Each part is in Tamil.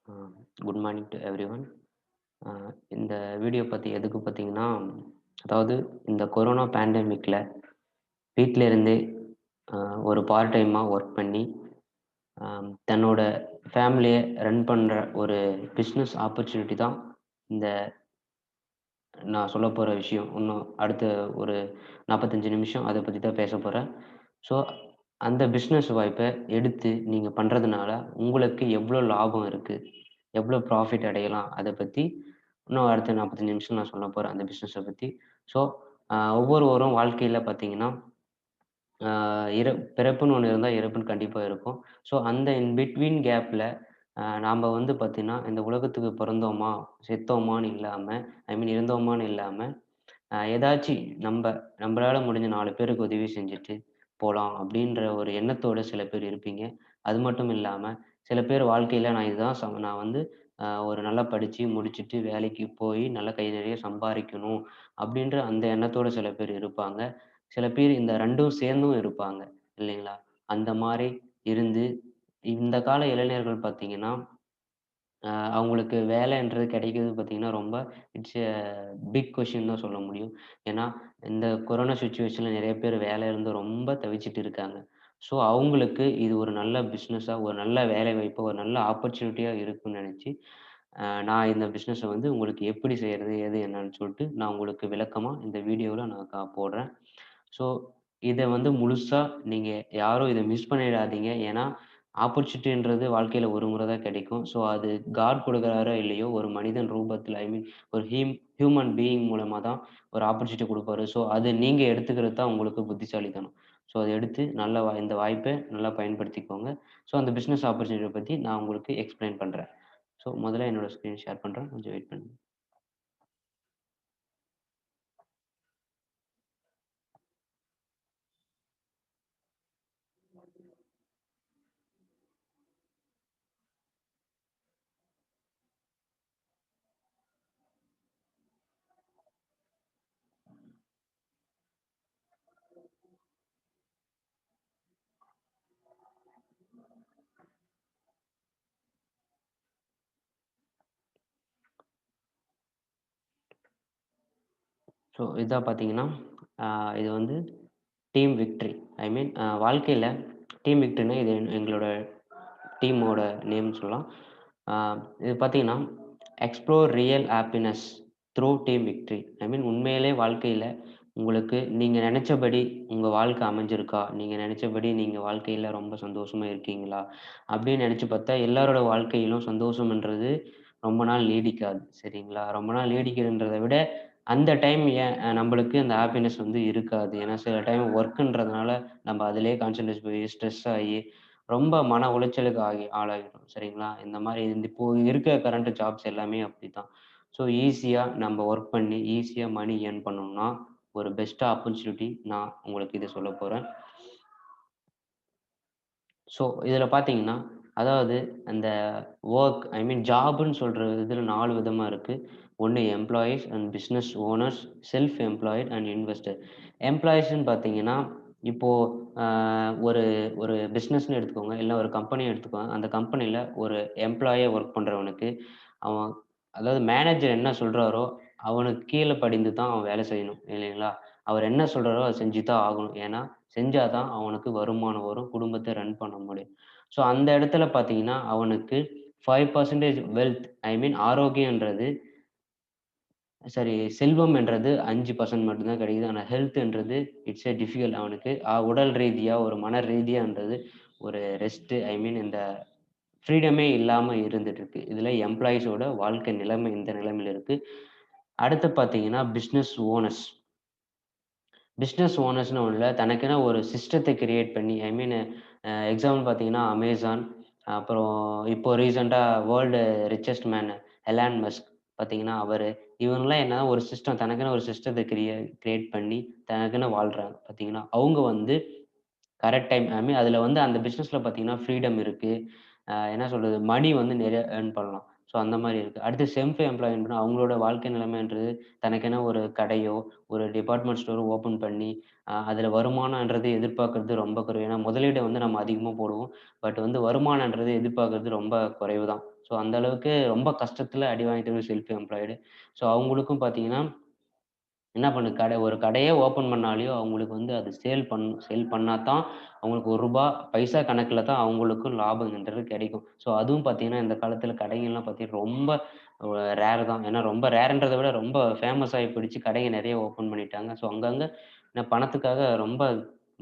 A good morning to everyone. Uh இந்த வீடியோ எதுக்கு பார்த்தீங்கன்னா, அதாவது இந்த கொரோனா பேண்டமிக்ல வீட்ல இருந்தே அ ஒரு பார்ட் டைமா ஒர்க் பண்ணி, தன்னோட ஃபேமிலிய ரன் பண்ற ஒரு பிசினஸ் ஆப்பர்ச்சுனிட்டி தான் இந்த நான் சொல்லப்போற விஷயம். இன்னும் அடுத்த ஒரு 45 நிமிஷம் அத பத்தி தான் பேசப் போறேன். ஸோ, அந்த பிசினஸ் வாய்ப்ப எடுத்து நீங்க பண்றதுனால உங்களுக்கு எவ்ளோ லாபம் இருக்கு? எவ்ளோ ப்ராஃபிட் அடையலாம்? அத பத்தி இன்னும் அடுத்த 45 நிமிஷம் நான் சொல்லப் போறேன் அந்த பிசினஸ பத்தி. ஸோ, ஒவ்வொருவரும் வாழ்க்கையில பார்த்தீங்கன்னா, ஆ பிறப்புன்னு ஒண்ணு இருந்தா, இறப்புன்னு கண்டிப்பா இருக்கும். ஸோ, அந்த இன் பிட்வீன் கேப்ல நாம பார்த்தீங்கன்னா, இந்த உலகத்துக்கு பொறந்தோமா, செத்தோமான்னு இல்லாம, ஐ மீன் இருந்தோமான்னு இல்லாம, ஏதாச்சு நம்பளால முடிஞ்ச 4 பேருக்கு உதவி செஞ்சுட்டு போலாம் அப்படின்ற ஒரு எண்ணத்தோட சில பேர் இருப்பீங்க. அது மட்டும் இல்லாம, சில பேர் வாழ்க்கையில நான் இதுதான் நான் ஒரு நல்லா படிச்சு முடிச்சுட்டு வேலைக்கு போய் நல்லா கை நிறைய சம்பாரிக்கணும் அப்படின்ற அந்த எண்ணத்தோட சில பேர் இருப்பாங்க. சில பேர் இந்த 2ம் சேர்ந்தும் இருப்பாங்க இல்லைங்களா? அந்த மாரி இருந்து இந்த கால இளைஞர்கள் பார்த்தீங்கன்னா, அவங்களுக்கு வேலைன்றது கிடைக்கிறது பார்த்தீங்கன்னா, ரொம்ப இட்ஸ் எ பிக் கொஸ்டின் தான் சொல்ல முடியும். ஏன்னா, இந்த கொரோனா சிச்சுவேஷன்ல நெறைய பேர் வேலை இழந்து ரொம்ப தவிச்சுட்டு இருக்காங்க. ஸோ, அவங்களுக்கு இது ஒரு நல்ல பிசினஸா, ஒரு நல்ல வேலைவாய்ப்பா, ஒரு நல்ல ஆப்பர்ச்சுனிட்டியா இருக்குன்னு நெனச்சு, நான் இந்த பிசினஸ உங்களுக்கு எப்படி செய்றது? எது என்னன்னு சொல்ட்டு, நான் உங்களுக்கு விளக்கமா இந்த வீடியோல நான் போடுறேன். ஸோ, இத முழுசா நீங்க யாரும் இத மிஸ் பண்ணிடாதீங்க. ஏன்னா, ஆப்பர்ச்சுனிட்டின்றது வாழ்க்கையில ஒரு முறை தான் கிடைக்கும். ஸோ, அது காட் குடுக்குறாரோ இல்லையோ, ஒரு மனிதன் ரூபத்தில ஐ மீன் ஒரு ஹியூமன் பீயிங் மூலமா தான் ஒரு ஆப்பர்ச்சுனிட்டி குடுப்பாரு. ஸோ, அது நீங்க எடுத்துக்கிறது தான் உங்களுக்கு புத்திசாலித்தனம். ஸோ, அத எடுத்து நல்ல இந்த வாய்ப்ப நல்லா பயன்படுத்திக்கோங்க. ஸோ, அந்த பிசினஸ் ஆப்பர்ச்சுனிட்டிய பத்தி நான் உங்களுக்கு எக்ஸ்பிளைன் பண்றேன். ஸோ, முதல்ல என்னோட ஸ்க்ரீன் ஷேர் பண்றேன். கொஞ்சம் வெயிட் பண்ணுங்க. ஸோ, இதா பார்த்தீங்கன்னா, அ இது டீம் விக்டரி. ஐ மீன் வாழ்க்கையில டீம் விக்டரினா இது எங்களோட டீமோட நேம்னு சொல்லலாம். அ இது பார்த்தீங்கன்னா, explore real happiness through team victory. I mean உண்மையிலே வாழ்க்கையில உங்களுக்கு நீங்க நெனச்சபடி உங்க வாழ்க்கை அமைஞ்சிருக்கா? நீங்க நெனச்சபடி நீங்க வாழ்க்கையில ரொம்ப சந்தோஷமா இருக்கீங்களா? அப்படின்னு நெனச்சு பார்த்தா எல்லாரோட வாழ்க்கையிலும் சந்தோஷம்ன்றது ரொம்ப நாள் நீடிக்காது. சரிங்களா? ரொம்ப நாள் நீடிக்குதுன்றத விட அந்த டைம் ஏன் நம்பளுக்கு அந்த ஹேப்பினஸ் இருக்காது. ஏன்னா சில டைம் ஒர்க்குன்றதுனால நம்ம அதிலேயே கான்சன்ட்ரேட் போயி ஸ்ட்ரெஸ் ஆயி, ரொம்ப மன உளைச்சலுக்கு ஆளாகிறோம். சரிங்களா? இந்த மாரி இப்போ இருக்க கரண்ட் ஜாப்ஸ் எல்லாமே அப்படித்தான். ஸோ ஈஸியா நம்ம ஒர்க் பண்ணி, ஈஸியா மணி ஏர்ன் பண்ணணும்னா, ஒரு பெஸ்ட் ஆப்பர்ச்சுனிட்டி நான் உங்களுக்கு இத சொல்லப் போறேன். ஸோ, இதில பார்த்தீங்கன்னா, அதாவது அந்த வொர்க் ஐ மீன் ஜாப்ன்னு சொல்ற இதில 4 விதமா இருக்கு. ஒண்ணு employees and business owners, self employed and investor. எம்ப்ளாயீஸ்ன்னு பார்த்தீங்கன்னா, இப்போ அ ஒரு ஒரு பிசினஸ்ன்னு எடுத்துக்கோங்க. இல்ல ஒரு கம்பெனி எடுத்துக்கோங்க. அந்த கம்பெனில ஒரு எம்ப்ளாயியா ஒர்க் பண்றவனுக்கு, அவன் அதாவது மேனேஜர் என்ன சொல்றாரோ, அவனுக்கு கீழ படிந்து தான் அவன் வேலை செய்யணும். இல்லைங்களா? அவர் என்ன சொல்றாரோ, அத செஞ்சு தான் ஆகணும். ஏன்னா, செஞ்சா தான் அவனுக்கு வருமானம் வரும். குடும்பத்த ரன் பண்ண முடியும். ஸோ அந்த இடத்துல பார்த்தீங்கன்னா, அவனுக்கு 5% வெல்த் ஐ மீன் ஆரோக்கியம்ன்றது சாரி செல்வம் என்றது 5% மட்டும் தான் கிடைக்குது. ஆனா ஹெல்த்ன்றது இட்ஸ் டிஃபிகல்ட் அவனுக்கு. உடல் ரீதியா, ஒரு மன ரீதியான்றது ஒரு ரெஸ்ட் ஐ மீன் இந்த ஃப்ரீடமே இல்லாம இருந்துட்டு இருக்கு. இதுல எம்ப்ளாயீஸோட வாழ்க்கை நிலைமை இந்த நிலைமையில இருக்கு. அடுத்து பார்த்தீங்கன்னா, பிசினஸ் ஓனர்ஸ். பிசினஸ் ஓனர்ஸ்ன்னு ஒண்ணும் இல்ல. தனக்கென ஒரு சிஸ்டத்த கிரியேட் பண்ணி ஐ மீன் எக்ஸாம்பிள் பார்த்தீங்கன்னா, Amazon, அப்புறம் இப்போ ரீசென்ட்டா world richest man Elon Musk பார்த்தீங்கன்னா, அவரு. இவங்கலாம் என்னன்னா ஒரு சிஸ்டம் தனக்குன்னு ஒரு சிஸ்டத்த கிரியேட் பண்ணி தனக்குன்னு வாழ்றாங்க பார்த்தீங்களா? அவங்க கரெக்ட் டைம் ஐ மீன் அதில அந்த பிசினஸ்ல பார்த்தீங்கன்னா, ஃப்ரீடம் இருக்கு. என்ன சொல்றது? மணி நெறைய ஏர்ன் பண்ணலாம். ஸோ ஸோ அந்த மாரி இருக்கு. அடுத்து செல்ஃப் எம்ப்ளாய்மென்ட்னா அவங்களோட வாழ்க்கை நிலைமைன்றது தனக்கென ஒரு கடையோ, ஒரு டிபார்ட்மெண்ட் ஸ்டோரோ ஓப்பன் பண்ணி, அதில வருமானம்ன்றது எதிர்பார்க்கிறது ரொம்ப குறைவு. ஏன்னா முதலீட வந்து நம்ம அதிகமா போடுவோம். பட் வந்து வருமானம்ன்றது எதிர்பார்க்கிறது ரொம்ப குறைவு தான். ஸோ அந்த அளவுக்கு ரொம்ப கஷ்டத்தில அடி வாங்கிட்டு செல்ஃப் எம்ப்ளாய்டு. ஸோ அவங்களுக்கும் பார்த்தீங்கன்னா என்ன பண்ணு ஒரு கடையே ஓப்பன் பண்ணாலயும் அவங்களுக்கு வந்து அது சேல் பண்ணா தான் அவங்களுக்கு ரூ. 1 பைசா கணக்குல தான் அவங்களுக்கும் லாபம்ன்றது கிடைக்கும். ஸோ அதுவும் பார்த்தீங்கன்னா, இந்த காலத்தில கடைகள்லாம் பார்த்தீங்கன்னா ரொம்ப ரேர் தான். ஏன்னா ரொம்ப ரேர்ன்றத விட ரொம்ப ஃபேமஸ் ஆயி போயிடுச்சு. கடைங்க நெறைய ஓப்பன் பண்ணிட்டாங்க. ஸோ அங்கங்க பணத்துக்காக ரொம்ப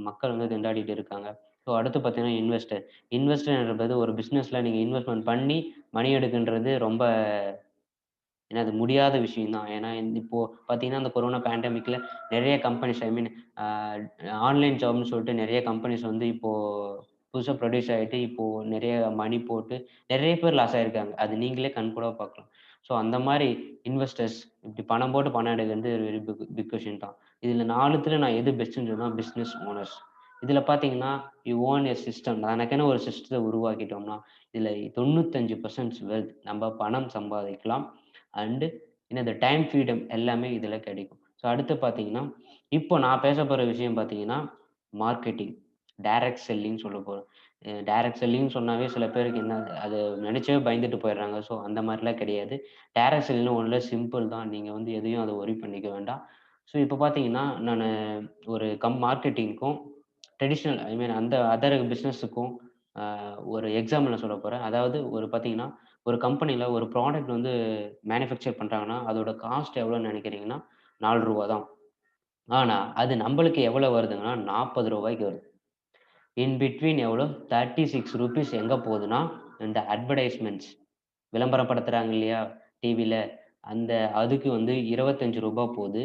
மக்கள் வந்து திண்டாடிட்டு இருக்காங்க. ஸோ அடுத்து பார்த்தீங்கன்னா, இன்வெஸ்டர் என்பது ஒரு பிசினஸ்ல நீங்க இன்வெஸ்ட்மென்ட் பண்ணி மணி எடுக்குன்றது ரொம்ப ஏன்னா அது முடியாத விஷயம் தான். ஏன்னா இப்போ பார்த்தீங்கன்னா, இந்த கொரோனா பேண்டமிக்ல நெறைய கம்பெனிஸ் ஐ மீன் அ ஆன்லைன் ஜாப்ன்னு சொல்லிட்டு நெறைய கம்பெனிஸ் வந்து இப்போ புதுசா ப்ரொடியூஸ் ஆயிட்டு, இப்போ நெறைய மணி போட்டு நெறைய பேர் லாஸ் ஆயிருக்காங்க. அது நீங்களே கண்கூடா பார்க்கலாம். ஸோ அந்த மாரி இன்வெஸ்டர்ஸ் இப்படி பணம் போட்டு பணம் எடுக்கிறது வெரி பிக் கொஸ்டின் தான். இதுல 4த்துல நான் எது பெஸ்ட்ன்னு சொன்னா பிசினஸ் ஓனர்ஸ். இதுல பார்த்தீங்கன்னா, யூ ஓன் எ சிஸ்டம். எனக்கென ஒரு சிஸ்டத்த உருவாக்கிட்டோம்னா, இதுல 95% வெல்த் நம்ம பணம் சம்பாதிக்கலாம். அண்டு என்னது டைம் ஃப்ரீடம் எல்லாமே இதுல கிடைக்கும். ஸோ அடுத்து பார்த்தீங்கன்னா, இப்போ நான் பேச போற விஷயம் பார்த்தீங்கன்னா, மார்க்கெட்டிங். டைரக்ட் செல்லிங்ன்னு சொல்ல போறேன். டைரக்ட் செல்லிங்ன்னு சொன்னாவே சில பேருக்கு என்ன அத நினைச்சே பயந்துட்டு போயிடுறாங்க. ஸோ அந்த மாரிலாம் கிடையாது. டைரக்ட் செல்லிங்னா ஒண்ணும் இல்ல சிம்பிள் தான். நீங்க வந்து எதையும் அத வொரி பண்ணிக்க வேண்டாம். ஸோ இப்ப பார்த்தீங்கன்னா, ஒரு மார்க்கெட்டிங்க்கும் ட்ரெடிஷனல் ஐ மீன் அந்த அதர் பிசினஸுக்கும் அ ஒரு எக்ஸாம்பிள் நான் சொல்லப் போறேன். அதாவது ஒரு பார்த்தீங்கன்னா, ஒரு கம்பெனில ஒரு ப்ராடக்ட் வந்து மேனுஃபேக்சர் பண்றாங்கன்னா, அதோட காஸ்ட் எவ்வளோன்னு நெனைக்கிறீங்கன்னா, ரூ. 4 தான். ஆனா, அது நம்பளுக்கு எவ்வளோ வருதுங்கன்னா, ரூ. 40 வருது. இன் பிட்வீன் எவ்வளோ? ₹36 எங்க போதுன்னா, இந்த அட்வர்டைஸ்மென்ட்ஸ் விளம்பரப்படுத்துறாங்க இல்லையா? டிவில. அதுக்கு வந்து ரூ. 25 போது.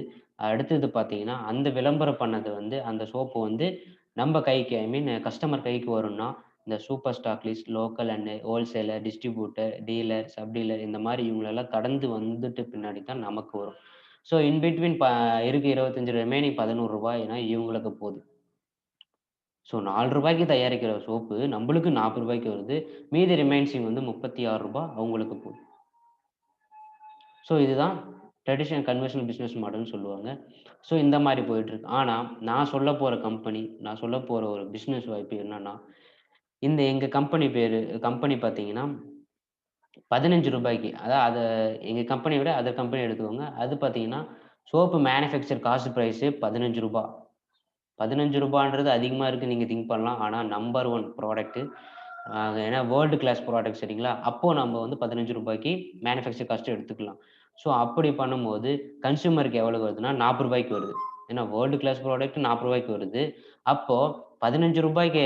அடுத்தது பார்த்தீங்கன்னா, அந்த விளம்பரம் பண்ணது வந்து அந்த சோப்பு வந்து நம்ப கைக்கு ஐ மீன் கஸ்டமர் கைக்கு வரும்னா, இந்த super stockist, local and wholesaler, distributor, dealer, sub dealer இந்த மாரி இவங்களெல்லாம் கடந்து வந்துட்டு பின்னாடி தான் நமக்கு வரும். ஸோ இன் பிட்வீன் இருக்க 25 ரிமைனிங் ரூ. 11 இவங்களுக்கு போது. ஸோ ரூ. 4க்கு தயாரிக்கிற சோப்பு நம்பளுக்கு ரூ. 40 வருது. மீதி ரிமைனிங்ஸ் வந்து ரூ. 36 அவங்களுக்கு போகுது. ஸோ இதுதான் ட்ரெடிஷனல் கன்வென்ஷனல் பிசினஸ் மாடல்ன்னு சொல்லுவாங்க. ஸோ இந்த மாரி போயிட்டுருக்கு. ஆனா, நான் சொல்லப் போற ஒரு பிசினஸ் வாய்ப்பு என்னன்னா, இந்த எங்க கம்பெனி பார்த்தீங்கன்னா, ரூ. 15க்கு அத எங்க கம்பெனிய விட அதர் கம்பெனி எடுத்துக்கோங்க. அது பார்த்தீங்கன்னா, சோப்பு மேனுஃபேக்சர் காஸ்ட் பிரைஸ் ரூ. 15. ரூ. 15ன்றது அதிகமா இருக்கு நீங்க திங்க் பண்ணலாம். ஆனா நம்பர் 1 ப்ராடக்ட். ஏன்னா வேர்ல்ட் கிளாஸ் ப்ராடக்ட் சரிங்களா? அப்போ நம்ம வந்து ரூ. 15க்கு மேனுஃபேக்சர் காஸ்ட் எடுத்துக்கலாம். ஸோ அப்படி பண்ணும்போது கன்சியூமருக்கு எவ்வளவு வருதுன்னா, ரூ. 40 வருது. ஏன்னா வேர்ல்ட் கிளாஸ் ப்ராடக்ட் ரூ. 40 வருது. அப்போ ரூ. 15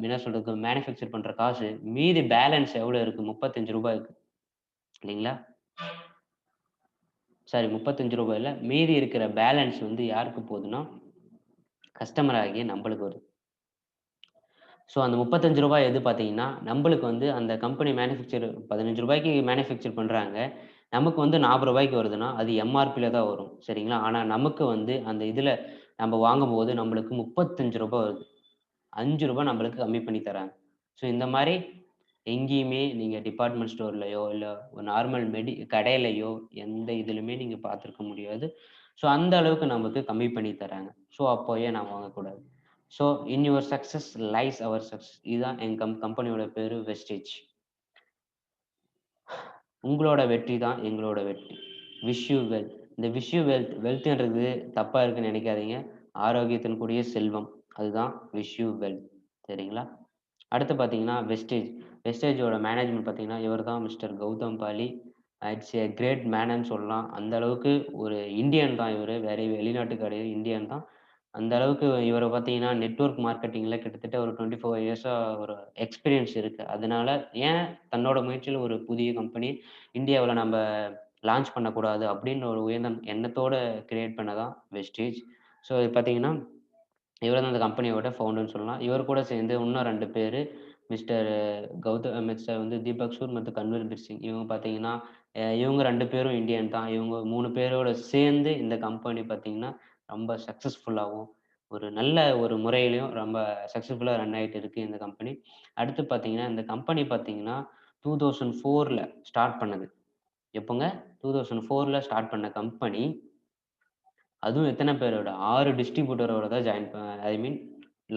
என்ன சொல்றது மேனுஃபேக்சர் பண்ற காசு மீதி பேலன்ஸ் எவ்வளோ இருக்கு? ரூ. 35 இருக்கு. இல்லைங்களா? சாரி ரூ. 35 மீதி இருக்கிற பேலன்ஸ் வந்து யாருக்கு போதுன்னா, கஸ்டமர் ஆகிய நம்பளுக்கு வருது. ஸோ அந்த ரூ. 35 எது பார்த்தீங்கன்னா, நம்பளுக்கு வந்து அந்த கம்பெனி ரூ. 15க்கு மேனுஃபேக்சர் பண்றாங்க. நமக்கு வந்து ரூ. 40 வருதுன்னா, அது எம்.ஆர்.பில தான் வரும். சரிங்களா? ஆனா நமக்கு வந்து அந்த இதுல நம்ப வாங்கும்போது நம்மளுக்கு ரூ. 35 வருது. ரூ. 5 நம்மளுக்கு கம்மி பண்ணி தராங்க. ஸோ இந்த மாரி எங்கேயுமே நீங்க டிபார்ட்மெண்ட் ஸ்டோர்லயோ, இல்ல ஒரு நார்மல் கடையிலயோ எந்த இதுலயுமே நீங்க பார்த்திருக்க முடியாது. ஸோ அந்த அளவுக்கு நமக்கு கம்மி பண்ணி தராங்க. ஸோ அப்போ ஏன் நான் வாங்கக்கூடாது? So in your success lies our success. இதுதான் என் கம்பெனியோட பேரு வெஸ்டேஜ். உங்களோட வெற்றி தான் எங்களோட வெற்றி. Wish you well. இந்த விஷ் யூ வெல்த்ன்றது தப்பா இருக்குன்னு நெனைக்காதீங்க. ஆரோக்கியத்தின் கூடிய செல்வம். அதுதான் விஷ் யூ வெல். சரிங்களா? அடுத்து பார்த்தீங்கன்னா, வெஸ்டேஜோட மேனேஜ்மென்ட் பார்த்தீங்கன்னா, இவர் தான் mister Gautam Bali. It's a great மேன்ன்னு சொல்லலாம். அந்த அளவுக்கு ஒரு இந்தியன் தான் இவரு. வேற வெளிநாட்டு கிடையாது. இந்தியன் தான். அந்த அளவுக்கு இவர பார்த்தீங்கன்னா, நெட்வொர்க் மார்க்கெட்டிங்ல கிட்டத்தட்ட ஒரு 24 இயர்ஸா ஒரு எக்ஸ்பீரியன்ஸ் இருக்கு. அதனால ஏன் தன்னோட முயற்சியில ஒரு புதிய கம்பெனி இந்தியாவுல நம்ப லான்ச் பண்ணக்கூடாது அப்படின்னு ஒரு உயர்ந்த எண்ணத்தோட கிரியேட் பண்ணதான் வெஸ்டேஜ். ஸோ இது பார்த்தீங்கன்னா இவர் தான் அந்த கம்பெனியோட ஃபவுண்டர்ன்னு சொல்லலாம். இவர் கூட சேர்ந்து இன்னும் 2 பேரு மிஸ்டர் மிஸ்டர் வந்து தீபக் சூர் மற்றும் கன்வர்பீர் சிங். இவங்க பார்த்தீங்கன்னா, இவங்க 2 பேரும் இந்தியன் தான். இவங்க 3 பேரோட சேர்ந்து இந்த கம்பெனி பார்த்தீங்கன்னா, ரொம்ப சக்சஸ்ஃபுல்லாவும், ஒரு நல்ல ஒரு முறையிலயும் ரொம்ப சக்சஸ்ஃபுல்லா ரன் ஆயிட்டு இருக்கு இந்த கம்பெனி. அடுத்து பார்த்தீங்கன்னா, இந்த கம்பெனி பார்த்தீங்கன்னா, 2004ல ஸ்டார்ட் பண்ணது. எப்போங்க? 2004ல ஸ்டார்ட் பண்ண கம்பெனி, அதுவும் எத்தன பேரோட 6 டிஸ்ட்ரிபியூட்டரோட தான் ஜாயின் ஐ மீன்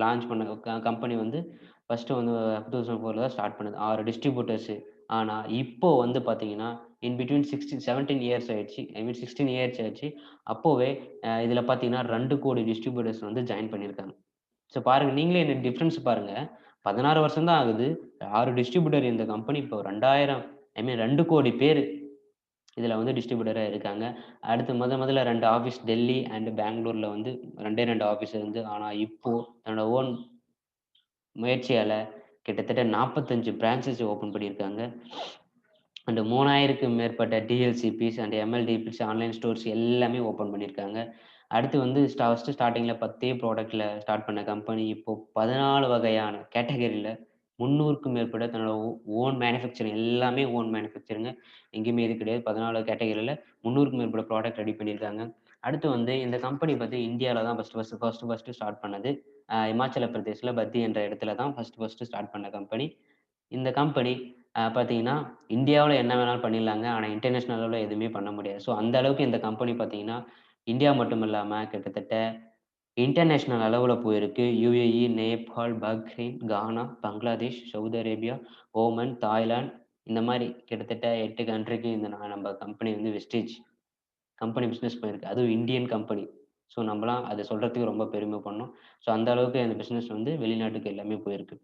லான்ச் பண்ண கம்பெனி வந்து ஃபர்ஸ்ட்டு வந்து 2004ல தான் ஸ்டார்ட் பண்ணது. 6 டிஸ்ட்ரிபியூட்டர்ஸு. ஆனா, இப்போ வந்து பார்த்தீங்கன்னா, இன் பிட்வீன் 17 இயர்ஸ் ஆயிடுச்சு. ஐ மீன் 16 இயர்ஸ் ஆயிடுச்சு. அப்போவே இதில பார்த்தீங்கன்னா 2,00,00,000 டிஸ்ட்ரிபியூட்டர்ஸ் வந்து ஜாயின் பண்ணியிருக்காங்க. ஸோ பாருங்க, நீங்களே இந்த டிஃபரன்ஸ் பாருங்க. 16 வருஷம் தான் ஆகுது. 6 டிஸ்ட்ரிபியூட்டர் இந்த கம்பெனி இப்போ 2000 ஐ மீன் 2,00,00,000 பேரு இதுல வந்து டிஸ்ட்ரிபியூட்டரா இருக்காங்க. அடுத்து முதல்ல 2 ஆஃபீஸ் டெல்லி அண்ட் பெங்களூர்ல வந்து 2 2 ஆஃபீஸ் இருந்து. ஆனா இப்போ தன்னோட ஓன் முயற்சியால கிட்டத்தட்ட 45 பிரான்ச்சஸ் ஓப்பன் பண்ணியிருக்காங்க. அண்ட் 3000க்கும் மேற்பட்ட டிஎல்சிபிஸ் அண்ட் எம்எல்டிபிஸ் ஆன்லைன் ஸ்டோர்ஸ் எல்லாமே ஓப்பன் பண்ணியிருக்காங்க. அடுத்து வந்து ஃபர்ஸ்ட்டு ஸ்டார்ட்டிங்ல 10 ப்ராடக்ட்ல ஸ்டார்ட் பண்ண கம்பெனி இப்போ 14 வகையான கேட்டகரில 300க்கும் மேற்பட்ட தன்னோட ஓன் மேனுஃபேக்சரிங் எல்லாமே ஓன் மேனுஃபேக்சரிங்க. எங்கேயுமே இது கிடையாது. 14 கேட்டகரில 300க்கும் மேற்பட்ட ப்ராடக்ட் ரெடி பண்ணியிருக்காங்க. அடுத்து வந்து இந்த கம்பெனி வந்து இந்தியால தான் ஃபர்ஸ்ட்டு ஸ்டார்ட் பண்ணது. இமாச்சல பிரதேஷ்ல பத்தி என்ற இடத்துல தான் ஃபர்ஸ்ட்டு ஸ்டார்ட் பண்ண கம்பெனி. இந்த கம்பெனி பார்த்தீங்கன்னா, இந்தியாவுல என்ன வேணாலும் பண்ணிடலாங்க. ஆனா, இன்டர்நேஷனல் லெவல்ல எதுவுமே பண்ண முடியாது. ஸோ, அந்த அளவுக்கு இந்த கம்பெனி பார்த்தீங்கன்னா, இந்தியா மட்டும் இல்லாம கிட்டத்தட்ட இன்டர்நேஷனல் அளவுல போயிருக்கு. UAE, Nepal, Bahrain, Ghana, Bangladesh, Saudi Arabia, Oman, Thailand இந்த மாரி கிட்டத்தட்ட 8 கண்ட்ரிக்கு இந்த நம்ம கம்பெனி வந்து வெஸ்டேஜ் கம்பெனி பிசினஸ் போயிருக்கு. அதுவும் இந்தியன் கம்பெனி. ஸோ, நம்பலாம் அத சொல்றதுக்கு ரொம்ப பெருமைப்படணும். ஸோ, அந்த அளவுக்கு அந்த பிசினஸ் வந்து வெளிநாட்டுக்கு எல்லாமே போயிருக்கு.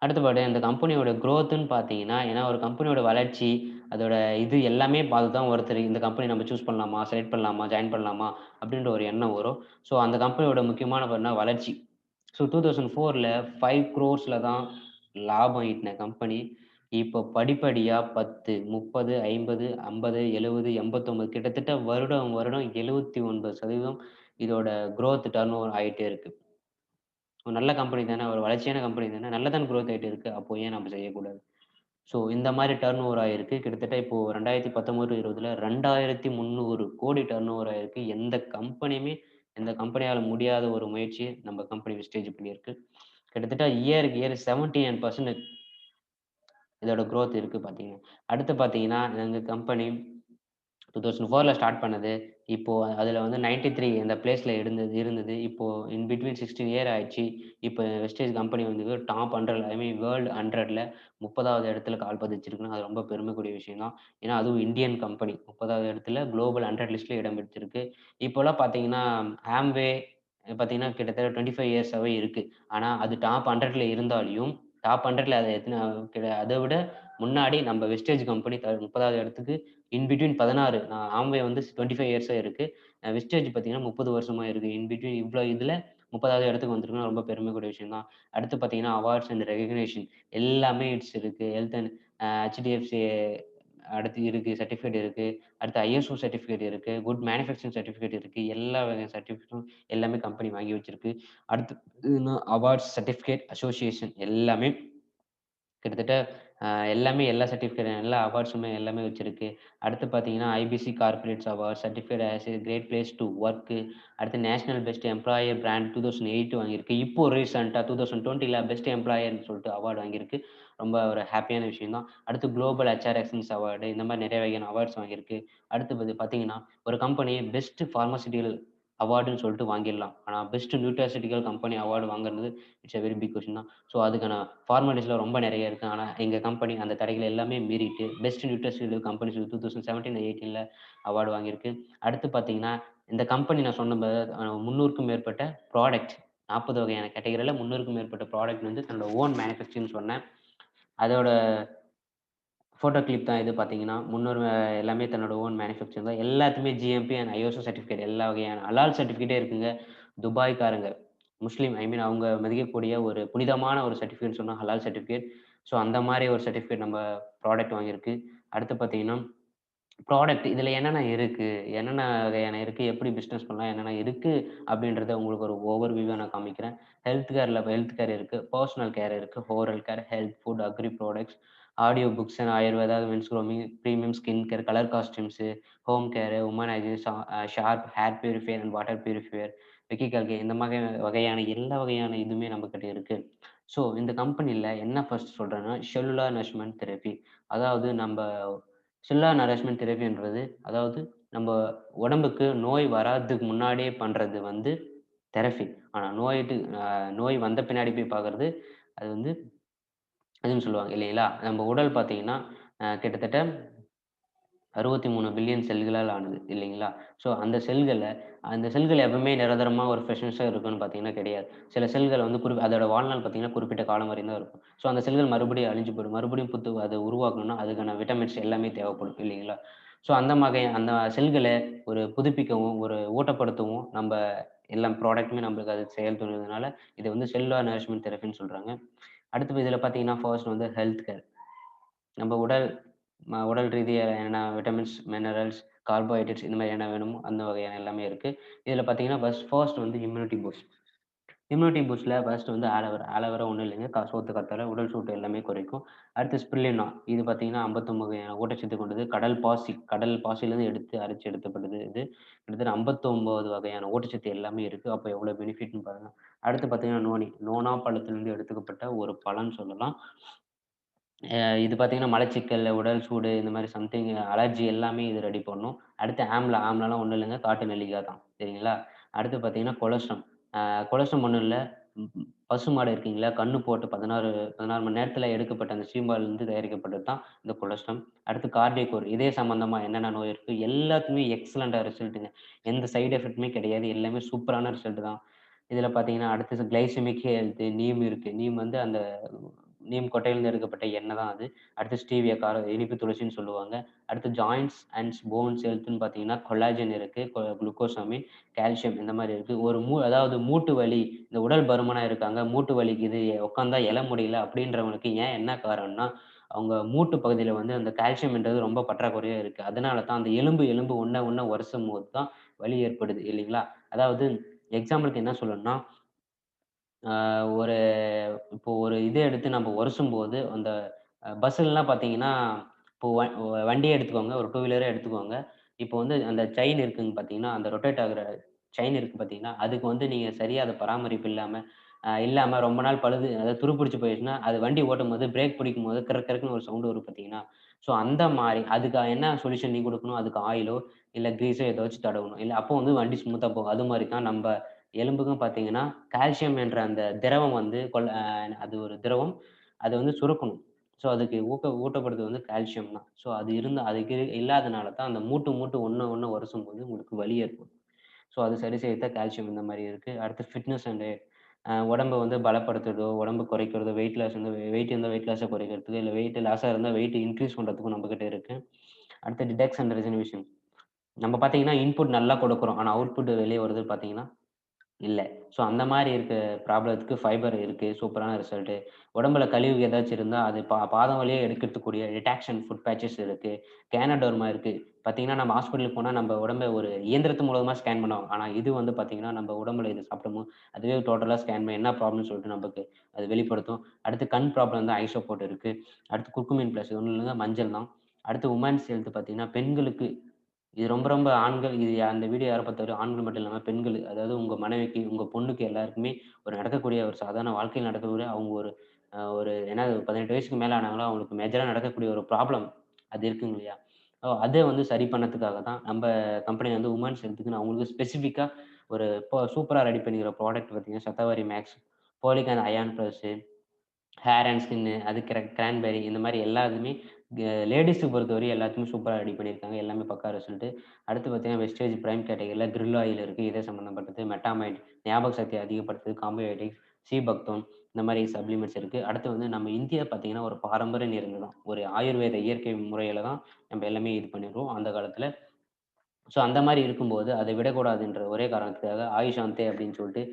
அடுத்தபடி அந்த கம்பெனியோட குரோத்துன்னு பார்த்தீங்கன்னா, ஏன்னா ஒரு கம்பெனியோட வளர்ச்சி, அதோட இது எல்லாமே பார்த்து தான் ஒருத்தர் இந்த கம்பெனி நம்ம சூஸ் பண்ணலாமா? செலக்ட் பண்ணலாமா? ஜாயின் பண்ணலாமா? அப்படின்ற ஒரு எண்ணம் வரும். ஸோ அந்த கம்பெனியோட முக்கியமான வளர்ச்சி. ஸோ 2004ல 5 crores தான் லாபம் ஈட்டின கம்பெனி, இப்போ படிப்படியா 10, 30, 50, 50, 70, 89 கிட்டத்தட்ட வருடம் வருடம் 79% இதோட குரோத் டர்ன் ஓவர் ஆயிட்டே இருக்கு. ஒரு நல்ல கம்பெனி தானே, ஒரு வளர்ச்சியான கம்பெனி தானே, நல்லா தான குரோத் ஆயிட்டு இருக்கு. அப்போ ஏன் நம்ம செய்யக்கூடாது? ஸோ இந்த மாரி டர்ன் ஓவர் ஆயிருக்கு. கிட்டத்தட்ட இப்போ 2019, 20ல 2,300 கோடி டர்ன் ஓவர் ஆயிருக்கு. எந்த கம்பெனியால முடியாத ஒரு முயற்சிய நம்ம கம்பெனி விஸ்டேஜ் பண்ணியிருக்கு. கிட்டத்தட்ட இயருக்கு இயர் 79% இதோட குரோத் இருக்கு பார்த்தீங்கன்னா. அடுத்து பார்த்தீங்கன்னா, எங்க கம்பெனி 2004ல ஸ்டார்ட் பண்ணது. இப்போ அதுல வந்து 93 அந்த பிளேஸ்ல இருந்தது. இப்போ இன் பிட்வீன் 16 இயர் ஆயிடுச்சு. இப்ப வெஸ்டேஜ் கம்பெனி வந்து டாப் 100 ஐ மீன் வேர்ல்ட் 100ல 30வது இடத்துல கால் பதிச்சிருக்குன்னா, அது ரொம்ப பெருமைக்குரிய விஷயம் தான். ஏன்னா, அதுவும் இந்தியன் கம்பெனி 30வது இடத்துல குளோபல் 100 லிஸ்ட்ல இடம் பிடிச்சிருக்கு. இப்போலாம் பார்த்தீங்கன்னா, ஆம்வே பார்த்தீங்கன்னா, கிட்டத்தட்ட 25 இயர்ஸாவே இருக்கு. ஆனா, அது டாப் 100ல இருந்தாலும், டாப் 100ல அது அத விட முன்னாடி நம்ம வெஸ்டேஜ் கம்பெனி 30வது இடத்துக்கு இன் பிட்வீன் 16 ஆம்வே வந்து 25 இயர்ஸா இருக்கு. விஸ்டேஜ் பார்த்தீங்கன்னா 30 வருஷமா இருக்கு. இன் பிட்வீன் இவ்ளோ இதுல 30வது இடத்துக்கு வந்திருக்குன்னா ரொம்ப பெருமைக்குரிய விஷயம் தான். அடுத்து பார்த்தீங்கன்னா, அவார்ட்ஸ் அண்ட் ரெகக்னிஷன் எல்லாமே இருக்கு. ஹெல்த் அண்ட் HDFC அடுத்து இருக்கு. சர்டிஃபிகேட் இருக்கு. அடுத்து ISO சர்டிஃபிகேட் இருக்கு. குட் மேனுஃபேக்சரிங் சர்டிஃபிகேட் இருக்கு. எல்லா வகையான சர்டிஃபிகேட்டும் எல்லாமே கம்பெனி வாங்கி வச்சிருக்கு. அடுத்து அவார்ட்ஸ், சர்டிஃபிகேட், அசோசியேஷன் எல்லாமே கிட்டத்தட்ட எல்லாமே எல்லா சர்டிஃபிகேட் எல்லா அவார்ட்ஸுமே எல்லாமே வச்சிருக்கு. அடுத்து பார்த்தீங்கன்னா, IBC corporates award, certified as a great place to work. அடுத்து நேஷனல் பெஸ்ட் எம்ப்ளாயர் பிராண்ட் 2008 வாங்கியிருக்கு. இப்போ ரீசென்ட்டா 2020ல பெஸ்ட் எம்ப்ளாயர்ன்னு சொல்லிட்டு அவார்ட் வாங்கியிருக்கு. ரொம்ப ஒரு ஹேப்பியான விஷயம் தான். அடுத்து குளோபல் ஹெச்ஆர் எக்ஸலன்ஸ் அவார்டு இந்த மாரி நிறைய வகையான அவார்ட்ஸ் வாங்கியிருக்கு. அடுத்து பார்த்தீங்கன்னா, ஒரு கம்பெனி பெஸ்ட் பார்மசூட்டிகல் அவார்டுன்னு சொல்லிட்டு வாங்கிடலாம். ஆனா பெஸ்ட் நியூட்ராசியூட்டிகல் கம்பெனி அவார்டு வாங்குறது it's a very big question தான். ஸோ அதுக்கான ஃபார்மாலிட்டீஸ்லாம் ரொம்ப நெறைய இருக்கு. ஆனா, எங்க கம்பெனி அந்த தடைகள எல்லாமே மீறிட்டு, பெஸ்ட் நியூட்ரிஷனல் கம்பெனி 2017, 18ல அவார்ட் வாங்கியிருக்கு. அடுத்து பார்த்தீங்கன்னா, இந்த கம்பெனி நான் சொன்ன 300க்கும் மேற்பட்ட ப்ராடக்ட் 40 வகையான கேட்டகரில 300க்கும் மேற்பட்ட ப்ராடக்ட் வந்து தன்னோட ஓன் மேனுஃபேக்சரிங்ன்னு சொன்னேன். அதோட ஃபோட்டோ கிளிப் தான் இது பார்த்தீங்கன்னா, 300 எல்லாமே தன்னோட ஓன் மேனுஃபேக்சரிங் தான். எல்லாத்துமே GMP அண்ட் ISO சர்டிஃபிகேட் எல்லா வகையான ஹலால் சர்டிஃபிகேட்டே இருக்குங்க. துபாய்க்காரங்க முஸ்லீம் ஐ மீன் அவங்க மதிக்கக்கூடிய ஒரு புனிதமான ஒரு சர்டிஃபிகேட்ன்னு சொன்னா ஹலால் சர்டிஃபிகேட். ஸோ அந்த மாரி ஒரு சர்டிஃபிகேட் நம்ம ப்ராடக்ட் வாங்கியிருக்கு. அடுத்து பார்த்தீங்கன்னா, ப்ராடக்ட் இதுல என்னென்ன இருக்கு? என்னென்ன வகையான இருக்கு? எப்படி பிசினஸ் பண்ணலாம்? என்னென்ன இருக்கு? அப்படின்றத உங்களுக்கு ஒரு ஓவர் வியூவா நான் காமிக்கிறேன். ஹெல்த் கேர் இருக்கு. பெர்சனல் கேர் இருக்கு. Oral care, health, food, agri products, audio books and Ayurveda, men's grooming, premium skin care, colour costumes, home care, women hygiene, Sharp air purifier and water purifier, vehicle care இந்த வகையான எல்லா வகையான இதுவுமே நம்மகிட்ட இருக்கு. ஸோ இந்த கம்பெனில என்ன ஃபர்ஸ்ட் சொல்றேன்னா, செல்லுலார் நரிஷ்மென்ட் தெரபி. அதாவது நம்ப செல்லுலார் நரிஷ்மென்ட் தெரபின்றது, அதாவது நம்ப உடம்புக்கு நோய் வராததுக்கு முன்னாடியே பண்றது வந்து தெரபி. ஆனா நோய் வந்த பின்னாடி போய் பார்க்கறது, அது வந்து அதுன்னு சொல்லுவாங்க இல்லைங்களா? நம்ம உடல் பார்த்தீங்கன்னா, கிட்டத்தட்ட 63 பில்லியன் செல்களால் ஆனது இல்லைங்களா? ஸோ அந்த செல்கள் எப்பவுமே நிரந்தரமா ஒரு ஃப்ரெஷ்னஸா இருக்கும்னு பார்த்தீங்கன்னா கிடையாது. சில செல்கள் வந்து அதோட வாழ்நாள் பார்த்தீங்கன்னா, குறிப்பிட்ட காலம் வரையும் தான் இருக்கும். ஸோ அந்த செல்கள் மறுபடியும் அழிஞ்சு போயிடும். மறுபடியும் அத உருவாக்கணும்னா, அதுக்கான விட்டமின்ஸ் எல்லாமே தேவைப்படும் இல்லைங்களா? ஸோ அந்த செல்கள ஒரு புதுப்பிக்கவும், ஒரு ஊட்டப்படுத்தவும் எல்லா ப்ராடக்ட்டுமே நம்மளுக்கு அது செயல் புரிவதனால, இத வந்து செல்லுலார் நரிஷ்மென்ட் தெரபின்னு சொல்றாங்க. அடுத்து இதில பார்த்தீங்கன்னா, ஃபர்ஸ்ட் வந்து ஹெல்த் கேர். நம்ம உடல் ரீதியா என்ன விட்டமின்ஸ், மினரல்ஸ், கார்போஹைட்ரேட்ஸ் இந்த மாரி என்ன வேணுமோ, அந்த வகையான எல்லாமே இருக்கு. இதில பார்த்தீங்கன்னா, ஃபர்ஸ்ட் வந்து இம்யூனிட்டி பூஸ்ட். இம்யூனிட்டி பூஸ்ட்ல ஃபர்ஸ்ட் வந்து ஆலோவேரா. ஆலோவேரா ஒண்ணும் இல்லைங்க. சோத்து கத்தாழை, உடல் சூட்டை எல்லாமே குறைக்கும். அடுத்து ஸ்பிருலினா. இது பார்த்தீங்கன்னா, 59 வகையான ஊட்டச்சத்து கொண்டது. கடல் பாசியிலிருந்து அரைச்சு எடுக்கப்பட்டது இது. கிட்டத்தட்ட 59 வகையான ஊட்டச்சத்து எல்லாமே இருக்கு. அப்ப எவ்வளோ பெனிஃபிட்ன்னு பாருங்க. அடுத்து பார்த்தீங்கன்னா, நோனா பழத்திலிருந்து எடுத்துக்கப்பட்ட ஒரு பழம்ன்னு சொல்லலாம். இது பார்த்தீங்கன்னா, மலச்சிக்கல், உடல் சூடு இந்த மாரி சம்திங் அலர்ஜி எல்லாமே இது ரெடி பண்ணும். அடுத்து ஆம்லாலாம் ஒண்ணும் இல்லங்க. காட்டு நெல்லிக்காய் தான். சரிங்களா? அடுத்து பார்த்தீங்கன்னா, கொலஸ்ட்ரம். அ கொலஸ்ட்ரம் ஒண்ணும் இல்ல. பசுமாடு இருக்குங்களா, கண்ணு போட்டு 16 மணி நேரத்தில எடுக்கப்பட்ட அந்த சீம்பால்லேருந்து தயாரிக்கப்பட்டது தான் இந்த கொலஸ்ட்ரம். அடுத்து கார்டியோகோர். இதய சம்மந்தமா என்னென்ன நோய் இருக்கு, எல்லாத்துக்குமே எக்ஸலன்ட்டா ரிசல்ட்டுங்க. எந்த சைட் எஃபெக்ட்டுமே கிடையாது. எல்லாமே சூப்பரான ரிசல்ட் தான். இதில பார்த்தீங்கன்னா, அடுத்தது கிளைசெமிக் ஹெல்த் நீம் இருக்கு. நீம் வந்து அந்த நீம் கொட்டையிலிருந்து எடுக்கப்பட்ட எண்ணெய் தான் அது. அடுத்து ஸ்டீவியா இனிப்பு துளசின்னு சொல்லுவாங்க. அடுத்து ஜாயிண்ட்ஸ் அண்ட் போன்ஸ் ஹெல்த்ன்னு பார்த்தீங்கன்னா, கொலாஜன் இருக்கு. குளுக்கோசாமின், கால்சியம் இந்த மாரி இருக்கு. அதாவது மூட்டு வலி, இந்த உடல் பருமனா இருக்காங்க, மூட்டு வலிக்குது, உட்கார்ந்தா எழ முடியல அப்படின்றவங்களுக்கு ஏன் என்ன காரணம்னா, அவங்க மூட்டு பகுதியில வந்து அந்த கால்சியம்ன்றது ரொம்ப பற்றாக்குறையா இருக்கு. அதனால தான் அந்த எலும்பு எலும்பு ஒண்ண ஒண்ண உரசும்போது தான் வலி ஏற்படுது இல்லைங்களா? அதாவது எக்ஸாம்பிளுக்கு என்ன சொல்லணும்னா, ஆ ஒரு இப்போ ஒரு இத எடுத்து நம்ம உரசும்போது, அந்த பஸ்ஸுலலாம் பார்த்தீங்கன்னா, இப்போ வண்டியே எடுத்துக்கோங்க. ஒரு டூ வீலரே எடுத்துக்கோங்க. இப்போ வந்து அந்த செயின் இருக்குங்க பார்த்தீங்கன்னா, அந்த ரொட்டேட் ஆகுற செயின் இருக்கு பார்த்தீங்கன்னா, அதுக்கு வந்து நீங்க சரியா அத பராமரிப்பு இல்லாம ரொம்ப நாள் அதாவது துருப்பிடிச்சு போயிருச்சுன்னா, அது வண்டி ஓட்டும்போது பிரேக் பிடிக்கும்போது கிறுக்குன்னு ஒரு சவுண்ட் வரும் பார்த்தீங்கன்னா, ஸோ அந்த மாரி அதுக்கு என்ன சொல்யூஷன் நீ குடுக்கணும்? அதுக்கு ஆயிலோ, இல்ல கிரீஸோ ஏதோ வச்சு தடவணும். இல்ல அப்போ வந்து வண்டி ஸ்மூத்தா போகும். அது மாரி தான் எலும்புக்கும் பார்த்தீங்கன்னா, கால்சியம் என்ற அந்த திரவம் வந்து அது ஒரு திரவம். அது வந்து சுரக்கணும். ஸோ அதுக்கு ஊட்டப்படுத்துவது வந்து கால்சியம் தான். ஸோ அதுக்கு இல்லாதனால தான் அந்த மூட்டு மூட்டு ஒண்ண ஒண்ண உரசும்போது உங்களுக்கு வலி ஏற்படும். ஸோ அது சரி செய்யத்தான் கால்சியம் இந்த மாரி இருக்கு. அடுத்து ஃபிட்னஸ் அண்டு உடம்ப வந்து பலப்படுத்துறதோ, உடம்பு குறைக்கிறதோ, வெயிட் இருந்தா வெயிட் லாஸ குறைக்கிறதுக்கு, இல்ல வெயிட் லாஸா இருந்தா வெயிட் இன்கிரீஸ் பண்றதுக்கும் நம்மகிட்ட இருக்கு. அடுத்து டிடெக்ஷன் அண்ட் ரெசல்யூஷன். நம்ம பார்த்தீங்கன்னா, இன்புட் நல்லா குடுக்குறோம். ஆனா அவுட்புட் வெளிய வருது பார்த்தீங்கன்னா இல்ல. ஸோ அந்த மாரி ப்ராப்ளத்துக்கு ஃபைபர் இருக்கு. சூப்பரான ரிசல்ட்டு. உடம்புல கழிவு ஏதாச்சும் இருந்தா, அது பாதம் வழியா எடுக்கிறதுக்கூடிய டிடாக்ஷன் ஃபுட் பேட்சஸ் இருக்கு. கேனடோர்மா இருக்கு. பார்த்தீங்கன்னா, நம்ம ஹாஸ்பிட்டலுக்கு போனா நம்ம உடம்ப ஒரு இயந்திரத்து மூலமா ஸ்கேன் பண்ணுவாங்க. ஆனா இது வந்து பார்த்தீங்கன்னா, நம்ம உடம்புல இது சாப்பிடும்போது, அதுவே டோட்டலா ஸ்கேன் பண்ணி என்ன ப்ராப்ளம்னு சொல்லிட்டு நமக்கு அது வெளிப்படுத்தும். அடுத்து கண் ப்ராப்ளம் தான் ஐசோபோட் இருக்கு. அடுத்து குர்குமின் பிளஸ் இது ஒண்ணும் இல்லங்க மஞ்சள் தான். அடுத்து வுமன்ஸ் ஹெல்த் பார்த்தீங்கன்னா, பெண்களுக்கு இது ரொம்ப ரொம்ப அந்த வீடியோ யார பொறுத்தவரையும் ஆண்கள் மட்டும் இல்லாம பெண்கள், அதாவது உங்க மனைவிக்கு, உங்க பொண்ணுக்கு எல்லாருக்குமே நடக்கக்கூடிய ஒரு சாதாரண வாழ்க்கையில் நடக்கக்கூடிய அவங்க ஒரு 18 வயசுக்கு மேல ஆனாங்களோ, அவங்களுக்கு மேஜரா நடக்கக்கூடிய ஒரு ப்ராப்ளம் அது இருக்குங்க இல்லையா? அத வந்து சரி பண்ணதுக்காக தான் நம்ப கம்பெனி வந்து வுமன்ஸ் ஹெல்த்துக்குன்னு அவங்களுக்கு ஸ்பெசிஃபிக்கா சூப்பரா ரெடி பண்ணியிருக்கிற ப்ராடக்ட் பார்த்தீங்கன்னா, Shatavari max, folic and iron plus hair and ஸ்கின்னு அது கிரான்பெர்ரி இந்த மாரி எல்லா இதுவுமே லேடீஸ பொறுத்தவரையும் எல்லாத்தையுமே சூப்பரா ரெடி பண்ணியிருக்காங்க. எல்லாமே பக்கா ரிசல்ட்டு. அடுத்து பார்த்தீங்கன்னா, வெஸ்டேஜ் பிரைம் கேட்டகரில கிரில் ஆயில் இருக்கு. இதய சம்மந்தப்பட்டது. மெட்டாமைட் ஞாபக சக்திய அதிகப்படுத்துது. காம்போஹைட்ரேட்ஸ், சீபக்தோன் இந்த மாரி சப்ளிமெண்ட்ஸ் இருக்கு. அடுத்து வந்து நம்ம இந்தியா பார்த்தீங்கன்னா, ஒரு பாரம்பரிய மருந்து தான். ஒரு ஆயுர்வேத இயற்கை முறையில தான் நம்ம எல்லாமே இது பண்ணிருக்கோம் அந்த காலத்துல. ஸோ அந்த மாரி இருக்கும்போது, அத விடக்கூடாதுன்ற ஒரே காரணத்துக்காக ஆயுஷ் அந்தே அப்படின்னு சொல்லிட்டு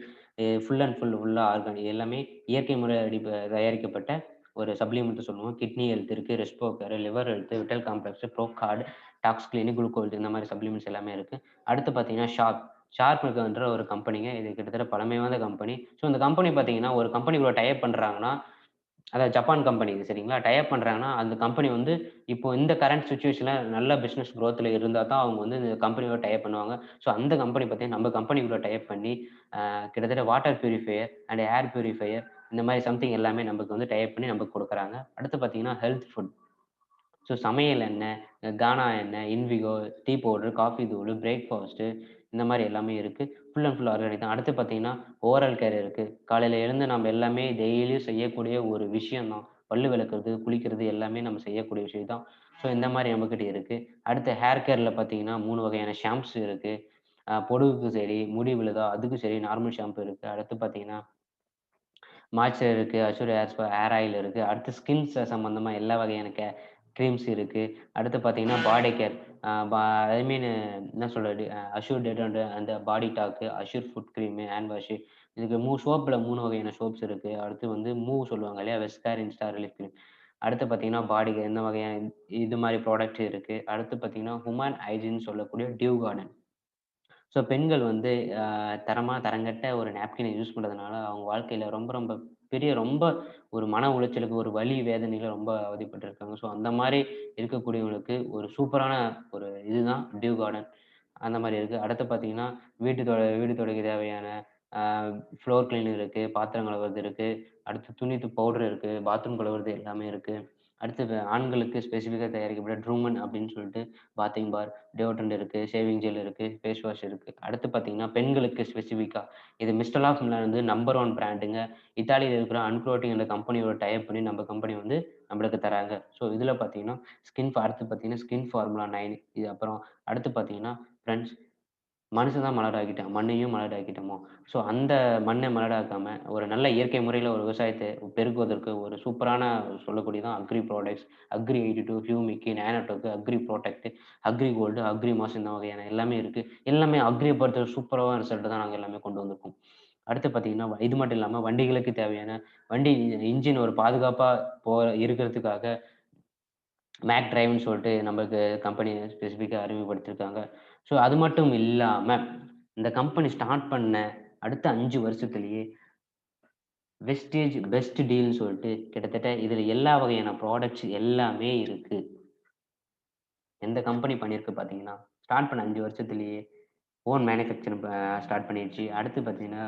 ஃபுல்லா ஆர்கானிக் எல்லாமே இயற்கை முறைப்படி தயாரிக்கப்பட்ட ஒரு சப்ளிமெண்ட் சொல்லுவோம். கிட்னி ஹெல்த் இருக்கு, respo care, liver health, vital complex, Procard, tox clinic, குளுக்கோல்ட் இந்த மாரி சப்ளிமெண்ட்ஸ் எல்லாமே இருக்கு. அடுத்து பார்த்தீங்கன்னா, ஷார்ப்ன்ற ஒரு கம்பெனிங்க. இது கிட்டத்தட்ட பழமை வாய்ந்த கம்பெனி. ஸோ இந்த கம்பெனி பார்த்தீங்கன்னா, ஒரு கம்பெனி கூட டை அப் பண்றாங்கன்னா, அதான் ஜப்பான் கம்பெனி சரிங்களா? டை அப் பண்றாங்கன்னா, அந்த கம்பெனி வந்து இப்போ இந்த கரண்ட் சிச்சுவேஷன்ல நல்ல பிசினஸ் குரோத்ல இருந்தா தான் அவங்க வந்து இந்த கம்பெனியோட டை அப் பண்ணுவாங்க. ஸோ அந்த கம்பெனி பார்த்தீங்கன்னா, நம்ம கம்பெனி கூட டை அப் பண்ணி கிட்டத்தட்ட water purifier and air purifier இந்த மாரி சம்திங் எல்லாமே நமக்கு வந்து டை அப் பண்ணி நமக்கு குடுக்குறாங்க. அடுத்து பார்த்தீங்கன்னா, ஹெல்த் ஃபுட். ஸோ சமையல் எண்ணெய், கானா எண்ணெய், இன்விகோ, டீ பவுடர், காஃபி தூளு, பிரேக்ஃபாஸ்ட்டு இந்த மாரி எல்லாமே இருக்கு. ஃபுல் அண்ட் ஃபுல் ஆர்கானிக் தான். அடுத்து பார்த்தீங்கன்னா, ஓரல் கேர் இருக்கு. காலையில எழுந்து நம்ம எல்லாமே டெய்லியும் செய்யக்கூடிய ஒரு விஷயம் தான். பல்லு விளக்குறது, குளிக்கிறது எல்லாமே நம்ம செய்யக்கூடிய விஷயம் தான். ஸோ இந்த மாரி நம்மகிட்ட இருக்கு. அடுத்து ஹேர் கேர்ல பார்த்தீங்கன்னா, 3 வகையான ஷாம்ப்ஸ் இருக்கு. பொடுகுக்கு சரி, முடி விழுதா அதுக்கும் சரி நார்மல் ஷாம்பு இருக்கு. அடுத்து பார்த்தீங்கன்னா மாய்ஸ்சர் இருக்கு. அஷ்யூர் ஹேர் ஆயில் இருக்கு. அடுத்து ஸ்கின்ஸ் சம்மந்தமா எல்லா வகையான கிரீம்ஸ் இருக்கு. அடுத்து பார்த்தீங்கன்னா, பாடி கேர். அ பா ஐ மீன் என்ன சொல்றது? அஷ்யூர் டெட்டோன்ட் அந்த body talc, Assure foot cream, hand wash. இதுக்கு சோப்புல 3 வகையான சோப்ஸ் இருக்கு. அடுத்து வந்து மூவ் சொல்லுவாங்க இல்லையா? வெஸ்கார், இன்ஸ்டார், ரிலீஃப் கிரீம். அடுத்து பார்த்தீங்கன்னா, பாடிக்கு எந்த வகையான இது மாரி ப்ராடக்ட் இருக்கு. அடுத்து பார்த்தீங்கன்னா, ஹியூமன் ஹைஜீன் சொல்லக்கூடிய டியூ கார்டன். ஸோ பெண்கள் வந்து தரங்கெட்ட ஒரு நாப்கின யூஸ் பண்றதுனால, அவங்க வாழ்க்கையில ரொம்ப ரொம்ப ரொம்ப ஒரு மன உளைச்சலுக்கு, ஒரு வலி, வேதனையில ரொம்ப அவதிப்பட்டுருக்காங்க. ஸோ அந்த மாரி இருக்கக்கூடியவங்களுக்கு ஒரு சூப்பரான ஒரு இதுதான் டியூ கார்டன். அந்த மாரி இருக்கு. அடுத்து பார்த்தீங்கன்னா, வீடு துடைக்க தேவையான அ ஃப்ளோர் கிளீனர் இருக்கு, பாத்திரம் கழுவுறது இருக்கு, அடுத்து துணி பவுடர் இருக்கு, பாத்ரூம் கழுவுறது எல்லாமே இருக்கு. அடுத்து ஆண்களுக்கு ஸ்பெசிஃபிக்கா தயாரிக்கப்பட்ட ட்ரூமன் அப்படின்னு சொல்லிட்டு பாத்திங் பார், டியோடரண்ட் இருக்கு, ஷேவிங் ஜெல் இருக்கு, ஃபேஸ் வாஷ் இருக்கு. அடுத்து பார்த்தீங்கன்னா, பெண்களுக்கு ஸ்பெசிஃபிக்கா இது மிஸ்டர் லாக் வந்து நம்பர் 1 பிராண்டுங்க. இத்தாலியில இருக்கிற அன்க்ளோட்டிங் அந்த கம்பெனியோட டை அப் பண்ணி நம்ம கம்பெனி வந்து நம்மளுக்கு தராங்க. ஸோ இதில பார்த்தீங்கன்னா, அடுத்து பார்த்தீங்கன்னா, ஸ்கின் ஃபார்முலா 9 இது அப்புறம் அடுத்து பார்த்தீங்கன்னா, ஃபிரெண்ட்ஸ் மனுஷன் தான் மலடாக்கிட்டான். மண்ணையும் மலடாக்கிட்டோமோ! ஸோ அந்த மண்ண மலடாக்காம, ஒரு நல்ல இயற்கை முறையில ஒரு விவசாயத்த பெருக்குவதற்கு ஒரு சூப்பரான சொல்லக்கூடியதான் agri products, agri 82, humic, nanotech, agri protect, agri gold, agri mass இந்த வகையான எல்லாமே இருக்கு. எல்லாமே அக்ரிய பொறுத்த சூப்பரான ரிசல்ட் தான் நாங்க எல்லாமே கொண்டு வந்திருக்கோம். அடுத்து பார்த்தீங்கன்னா, இது மட்டும் இல்லாம வண்டிகளுக்கு தேவையான வண்டி இன்ஜின் ஒரு பாதுகாப்பா இருக்கிறதுக்காக மேக் டிரைவ்ன்னு சொல்ட்டு நம்மளுக்கு கம்பெனி ஸ்பெசிஃபிக்கா அறிமுகப்படுத்தியிருக்காங்க. ஸோ அது மட்டும் இல்லாம, இந்த கம்பெனி ஸ்டார்ட் பண்ண அடுத்த 5 வருஷத்திலேயே வெஸ்டேஜ் பெஸ்ட் டீல்ன்னு சொல்ட்டு கிட்டத்தட்ட இதுல எல்லா வகையான ப்ராடக்ட்ஸ் எல்லாமே இருக்கு. எந்த கம்பெனி பண்ணியிருக்கு பார்த்தீங்கன்னா, ஸ்டார்ட் பண்ண 5 வருஷத்திலேயே ஓன் மேனுஃபேக்சரிங் ஸ்டார்ட் பண்ணிருச்சு. அடுத்து பார்த்தீங்கன்னா,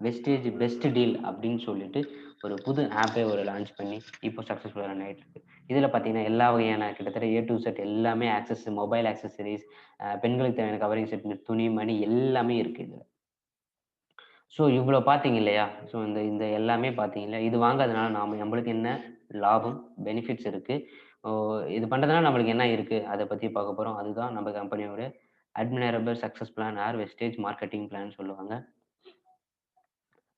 வெஸ்டேஜ் பெஸ்ட் டீல் அப்படின்னு சொல்லிட்டு ஒரு புது ஆப்பே ஒரு லான்ச் பண்ணி இப்போ சக்சஸ்ஃபுல்லா ரன் ஆயிட்டுருக்கு. இதில பார்த்தீங்கன்னா, எல்லா வகையான கிட்டத்தட்ட ஏ டூ இசட் எல்லாமே மொபைல் ஆக்சஸரீஸ், பெண்களுக்கு தேவையான கவரிங் செட், துணி, மணி எல்லாமே இருக்கு இதுல. ஸோ இவ்வளோ பார்த்தீங்க இல்லையா? ஸோ இந்த இந்த எல்லாமே பார்த்தீங்கல்ல, இது வாங்காதனால நம்மளுக்கு என்ன லாபம், பெனிஃபிட்ஸ் இருக்கு. ஓ இது பண்றதுனால நம்மளுக்கு என்ன இருக்கு? அத பத்தி பார்க்க போறோம். அதுதான் நம்ம கம்பெனியோட admirable success plan or wastage marketing plan சொல்லுவாங்க.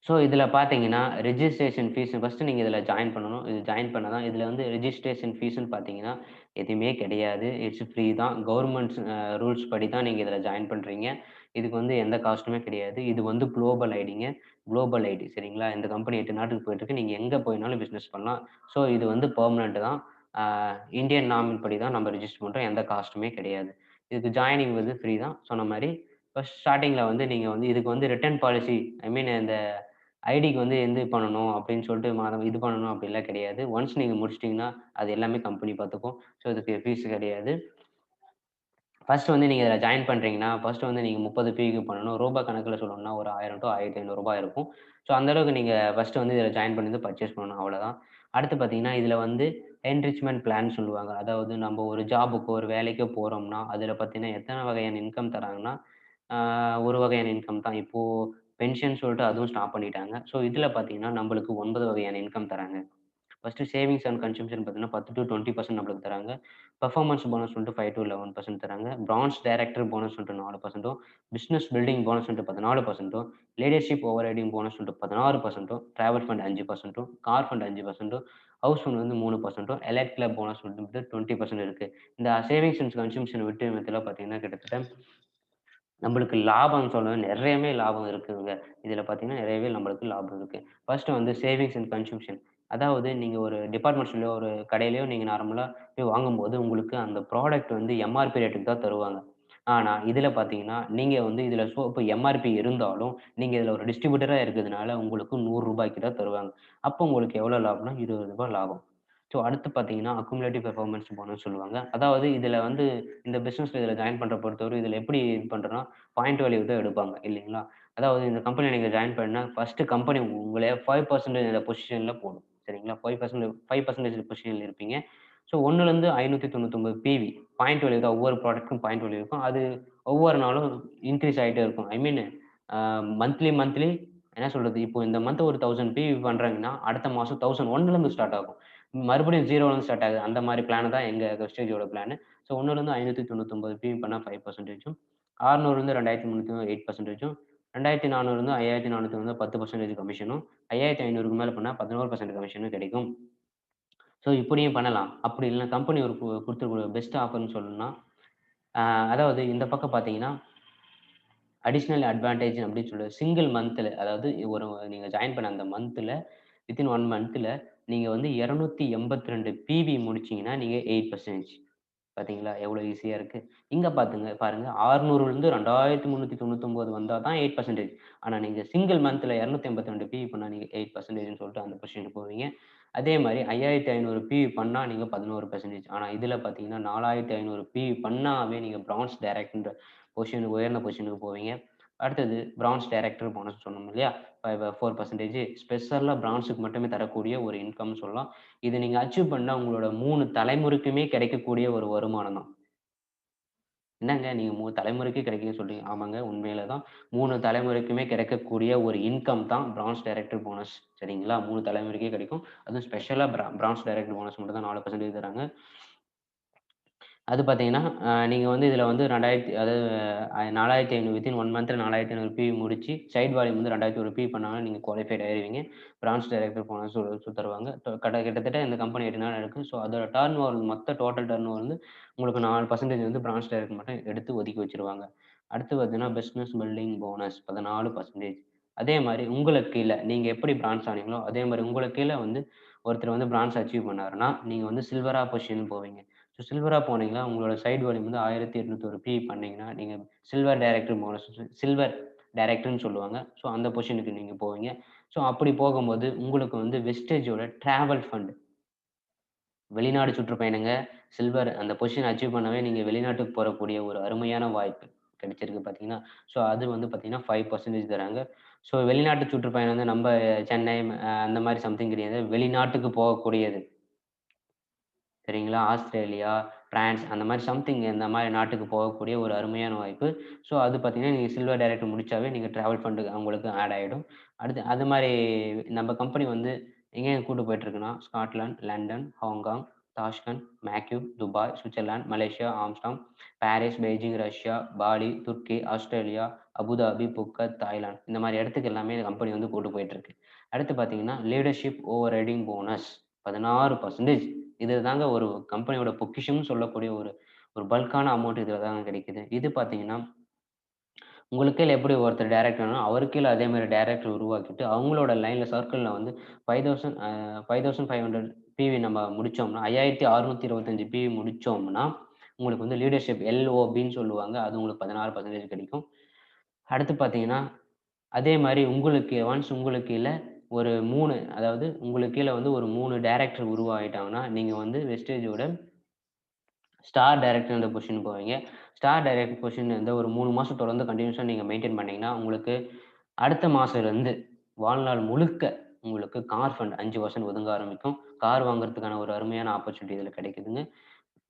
ஸோ இதில பார்த்தீங்கன்னா, ரெஜிஸ்ட்ரேஷன் ஃபீஸ் ஃபர்ஸ்ட்டு நீங்க இதில ஜாயின் பண்ணணும். இது ஜாயின் பண்ணா தான் இதில வந்து ரெஜிஸ்ட்ரேஷன் ஃபீஸ்ன்னு பார்த்தீங்கன்னா, எதுவுமே கிடையாது. இட்ஸ் ஃப்ரீ தான். கவர்மெண்ட்ஸ் ரூல்ஸ் படி தான் நீங்க இதில ஜாயின் பண்றீங்க. இதுக்கு வந்து எந்த காஸ்ட்டுமே கிடையாது. இது வந்து குளோபல் ஐடிங்க. குளோபல் ஐடி சரிங்களா? இந்த கம்பெனி 8 நாட்டுக்கு போயிட்டுருக்கு. நீங்க எங்க போய்னாலும் பிசினஸ் பண்ணலாம். ஸோ இது வந்து பெர்மனன்ட் தான். ஆ இந்தியன் நார்ம் படி தான் நம்ம ரெஜிஸ்டர் பண்றோம். எந்த காஸ்ட்டுமே கிடையாது. இதுக்கு ஜாயினிங் வந்து ஃப்ரீ தான். சொன்ன மாரி ஃபர்ஸ்ட் ஸ்டார்ட்டிங்ல வந்து நீங்க வந்து இதுக்கு வந்து ரிட்டர்ன் பாலிசி ஐ மீன் இந்த ஐடிக்கு வந்து இது பண்ணணும் அப்படின்னு சொல்லிட்டு மாதம் இது பண்ணணும் அப்படிலாம் கிடையாது. ஒன்ஸ் நீங்க முடிச்சிட்டீங்கன்னா, அது எல்லாமே கம்பெனி பார்த்துக்கும். ஸோ இதுக்கு ஃபீஸ் கிடையாது. ஃபர்ஸ்ட் வந்து நீங்க இதில ஜாயின் பண்றீங்கன்னா, ஃபர்ஸ்ட் வந்து நீங்க 30 பீக்கு பண்ணணும். ரூபா கணக்குல சொல்லணும்னா ஒரு 1000 டூ ரூ. 1500 இருக்கும். ஸோ அந்த அளவுக்கு நீங்க ஃபர்ஸ்ட் வந்து இதில ஜாயின் பண்ணி பர்ச்சேஸ் பண்ணணும் அவ்வளோதான். அடுத்து பார்த்தீங்கன்னா, இதில வந்து என்ரிச்மென்ட் பிளான் சொல்லுவாங்க. அதாவது நம்ம ஒரு ஜாபுக்கோ, ஒரு வேலைக்கோ போறோம்னா, அதில பார்த்தீங்கன்னா எத்தன வகையான இன்கம் தராங்கன்னா, ஆ ஒரு வகையான இன்கம் தான். இப்போ பென்ஷன் சொல்லிட்டு அதுவும் ஸ்டாப் பண்ணிட்டாங்க. ஸோ இதில பார்த்தீங்கன்னா, நம்பளுக்கு 9 வகையான இன்கம் தராங்க. ஃபர்ஸ்ட்டு சேவிங்ஸ் அண்ட் கன்சம்ப்ஷன் பார்த்தீங்கன்னா, 10 டூ 20% நம்மளுக்கு தராங்க. பெர்ஃபார்மன்ஸ் போனஸ் சொல்லிட்டு 5 டூ 11% தராங்க. பிரான்ச் டைரக்டர் போனஸ் சொல்லிட்டு 4%, பிசினஸ் பில்டிங் போனஸ் சொல்லிட்டு 14%, லீடர்ஷிப் ஓவர் ரைடிங் போனஸ் சொல்லிட்டு 16%, travel fund 5%, car fund 5%, house fund வந்து 3%, எலைட் கிளப் போனஸ் சொல்லிட்டு 20% இருக்கு. இந்த சேவிங்ஸ் அண்ட் கன்சம்ப்ஷன் விட்டு மத்தல பார்த்தீங்கன்னா, கிட்டத்தட்ட நம்மளுக்கு லாபம்னு சொல்லணும் நிறையவே லாபம் இருக்குங்க. இதில பார்த்தீங்கன்னா, நிறையவே நம்மளுக்கு லாபம் இருக்கு. ஃபர்ஸ்ட்டு வந்து சேவிங்ஸ் அண்ட் கன்சம்ப்ஷன். அதாவது நீங்க ஒரு டிபார்ட்மெண்ட் ஸ்டோர்லயோ, ஒரு கடையிலயோ நீங்க நார்மலா போய் வாங்கும்போது, உங்களுக்கு அந்த ப்ராடக்ட் வந்து எம்.ஆர்.பி ரேட்டுக்கு தான் தருவாங்க. ஆனா, இதுல பார்த்தீங்கன்னா, நீங்க வந்து இதுல இப்ப எம்ஆர்பி இருந்தாலும், நீங்க இதுல ஒரு டிஸ்ட்ரிபியூட்டரா இருக்கிறதுனால உங்களுக்கு ரூ. 100 தான் தருவாங்க. அப்போ உங்களுக்கு எவ்வளோ லாபம்னா, ரூ. 20 லாபம். ஸோ அடுத்து பார்த்தீங்கன்னா, அக்குமுலேட்டிவ் பெர்ஃபார்மன்ஸ் போனஸ் சொல்லுவாங்க. அதாவது இதுல வந்து இந்த பிசினஸ்ல இதுல ஜாயின் பண்ற பொறுத்தவரை இதுல எப்படி இது பண்றோம்னா, பாயிண்ட் வேல்யூ தான் எடுப்பாங்க இல்லைங்களா? அதாவது இந்த கம்பெனில நீங்க ஜாயின் பண்ணா, ஃபர்ஸ்ட் கம்பெனி உங்கள 5% பொசிஷன்ல போடும். சரிங்களா? 5% பொசிஷன்ல இருப்பீங்க. ஸோ 1லருந்து 599 பிவி பாயிண்ட் வேல்யூ தான். ஒவ்வொரு ப்ராடக்ட்க்கும் பாயிண்ட் வேல்யூ இருக்கும். அது ஒவ்வொரு நாளும் இன்கிரீஸ் ஆயிட்டே இருக்கும். ஐ மீன் மந்த்லி என்ன சொல்றது? இப்போ இந்த மந்த் ஒரு 1000 பிவி பண்றாங்கன்னா, அடுத்த மாசம் 1001லருந்து ஸ்டார்ட் ஆகும். மறுபடியும் 0லருந்து ஸ்டார்ட் ஆகுது. அந்த மாரி பிளான் தான் எங்க வெஸ்டேஜோட பிளானு. ஸோ 1லருந்து 599 பிவி பண்ணா 5%ம், 600லருந்து 2300 8%ம், 2400லருந்து 5400 வந்து 10% கமிஷனும், 5500க்கு மேல பண்ணா 11% கமிஷனும் கிடைக்கும். ஸோ இப்படியும் பண்ணலாம். அப்படி இல்லன்னா கம்பெனி ஒரு குடுத்திருக்க பெஸ்ட் ஆஃபர்ன்னு சொல்லணும்னா, அ அதாவது இந்த பக்கம் பார்த்தீங்கன்னா, அடிஷனல் அட்வான்டேஜ் அப்படின்னு சொல்றது சிங்கிள் மந்த்ல அதாவது ஒரு நீங்க ஜாயின் பண்ண அந்த மந்த்ல வித்தின் 1 மந்த்ல நீங்க வந்து 282 பிவி முடிச்சீங்கன்னா, நீங்க 8% பார்த்தீங்களா? எவ்வளோ ஈஸியா இருக்கு. இங்க பாருங்க 600லருந்து 2399 வந்தா தான் 8%. ஆனா நீங்க சிங்கிள் மந்த்ல 282 பிவி பண்ணா நீங்க 8%ன்னு சொல்லிட்டு அந்த பொசிஷனுக்கு போவீங்க. அதே மாரி 5500 பிவி பண்ணா நீங்க 11%. ஆனா இதுல பார்த்தீங்கன்னா, 4500 பிவி பண்ணாவே நீங்க பிரான்ஸ் டைரக்ட்ன்ற பொசிஷனுக்கு உயர்ந்த பொசிஷனுக்கு போவீங்க. அடுத்தது பிரான்ஸ் டைரக்டர் போனஸ் சொன்னோம் இல்லையா? 4% ஸ்பெஷலா பிரான்ஸுக்கு மட்டுமே தரக்கூடிய ஒரு இன்கம்னு சொல்லலாம். இத நீங்க அச்சீவ் பண்ணா உங்களோட 3 தலைமுறைக்குமே கிடைக்கக்கூடிய ஒரு வருமானம் தான். என்னங்க நீங்க 3 தலைமுறைக்கு கிடைக்குதுன்னு சொல்றீங்க. ஆமாங்க, உண்மையில தான். 3 தலைமுறைக்குமே கிடைக்கக்கூடிய ஒரு இன்கம் தான் பிரான்ஸ் டைரக்டர் போனஸ். சரிங்களா? 3 தலைமுறைக்கே கிடைக்கும். அதுவும் ஸ்பெஷலா பிரான்ஸ் டைரக்டர் போனஸ் மட்டும் தான் 4% தராங்க. அது பார்த்தீங்கன்னா, நீங்க வந்து இதுல வந்து 2000 அதாவது 4500 வித்தின் 1 மந்த்ல 4500 பிவி முடிச்சு, சைட் வால்யூம் வந்து 2001 பிவி பண்ணாலும் நீங்க குவாலிஃபைட் ஆயிருவீங்க. பிரான்ச் டைரக்டர் போனஸ் தருவாங்க. கிட்டத்தட்ட இந்த கம்பெனி 8 நாள் இருக்கு. ஸோ அதோட டர்ன் ஓவர் மொத்த டோட்டல் டர்ன் ஓவர் வந்து உங்களுக்கு 4% வந்து பிரான்ச் டைரக்டர் மட்டும் எடுத்து ஒதுக்கி வச்சுருவாங்க. அடுத்து பார்த்தீங்கன்னா, பிசினஸ் பில்டிங் போனஸ் 14%. அதே மாரி உங்களுக்கு கீழ நீங்க எப்படி பிரான்ச் ஆனீங்களோ, அதே மாரி உங்களுக்கு கீழ வந்து ஒருத்தர் வந்து பிரான்ச் அச்சீவ் பண்ணாருன்னா, நீங்க வந்து சில்வரா பொசிஷன் போவீங்க. ஸோ சில்வரா போனீங்கன்னா, உங்களோட சைட் வால்யூம் வந்து 1801 பி பண்ணீங்கன்னா, நீங்க சில்வர் டைரக்டர் போனஸ் சில்வர் டைரக்டர்ன்னு சொல்லுவாங்க. ஸோ அந்த பொசிஷனுக்கு நீங்க போவீங்க. ஸோ அப்படி போகும்போது உங்களுக்கு வந்து வெஸ்டேஜோட டிராவல் ஃபண்ட் வெளிநாடு சுற்றுப்பயணங்க, சில்வர் அந்த பொசிஷன் அச்சீவ் பண்ணவே நீங்க வெளிநாட்டுக்கு போறக்கூடிய ஒரு அருமையான வாய்ப்பு கிடைச்சிருக்கு பார்த்தீங்கன்னா, ஸோ அது வந்து பார்த்தீங்கன்னா 5% தராங்க. ஸோ வெளிநாட்டு சுற்றுப்பயணம் வந்து நம்ப சென்னை அந்த மாரி சம்திங் கிடையாது. வெளிநாட்டுக்கு போகக்கூடியது. சரிங்களா? ஆஸ்திரேலியா, பிரான்ஸ் அந்த மாரி சம்திங் இந்த மாரி நாட்டுக்கு போகக்கூடிய ஒரு அருமையான வாய்ப்பு. ஸோ அது பார்த்தீங்கன்னா, நீங்க சில்வர் டைரக்டர் முடிச்சாவே நீங்க டிராவல் ஃபண்ட் உங்களுக்கு ஆட் ஆயிடும். அடுத்து அது மாரி நம்ம கம்பெனி வந்து எங்கெங்க கூட்டு போயிட்டுருக்குன்னா, Scotland, London, Hong Kong, Tashkent, Macau, Dubai, Switzerland, Malaysia, Amsterdam, Paris, Beijing, Russia, Bali, Turkey, Australia, Abu Dhabi, Phuket, Thailand இந்த மாரி இடத்துக்கு எல்லாமே இந்த கம்பெனி வந்து கூட்டு போயிட்டுருக்கு. அடுத்து பார்த்தீங்கன்னா, லீடர்ஷிப் ஓவர் ரைடிங் போனஸ் 16% இது தாங்க ஒரு கம்பெனியோட பொக்கிஷம்னு சொல்லக்கூடிய ஒரு ஒரு பல்க்கான அமௌண்ட் இதுல தாங்க கிடைக்குது. இது பார்த்தீங்கன்னா, உங்களுக்கு கீழ எப்படி ஒருத்தர் டைரக்டர்னா, அவருக்கு கீழ அதே மாரி டைரக்டர் உருவாக்கிட்டு, அவங்களோட லைன்ல சர்க்கிள்ல வந்து 5000 5500 பிவி நம்ம முடிச்சோம்னா, 5625 பிவி முடிச்சோம்னா, உங்களுக்கு வந்து லீடர்ஷிப் எல்ஓபின்னு சொல்லுவாங்க. அது உங்களுக்கு 16% கிடைக்கும். அடுத்து பார்த்தீங்கன்னா, அதே மாரி உங்களுக்கு உங்களுக்கு கீழ ஒரு 3 அதாவது உங்களுக்கு கீழ வந்து ஒரு 3 டைரக்டர் உருவாகிட்டாங்கன்னா, நீங்க வந்து வெஸ்டேஜோட ஸ்டார் டைரக்டர்ன்ற பொசிஷன் போவீங்க. ஸ்டார் டைரக்டர் பொசிஷன் வந்து ஒரு 3 மாசம் தொடர்ந்து கன்டினியூஸா நீங்க மெயின்டெயின் பண்ணீங்கன்னா, உங்களுக்கு அடுத்த மாசம்லருந்து வாழ்நாள் முழுக்க உங்களுக்கு கார் ஃபண்ட் 5% ஒதுங்க ஆரம்பிக்கும். கார் வாங்குறதுக்கான ஒரு அருமையான ஆப்பர்ச்சுனிட்டி இதுல கிடைக்குதுங்க.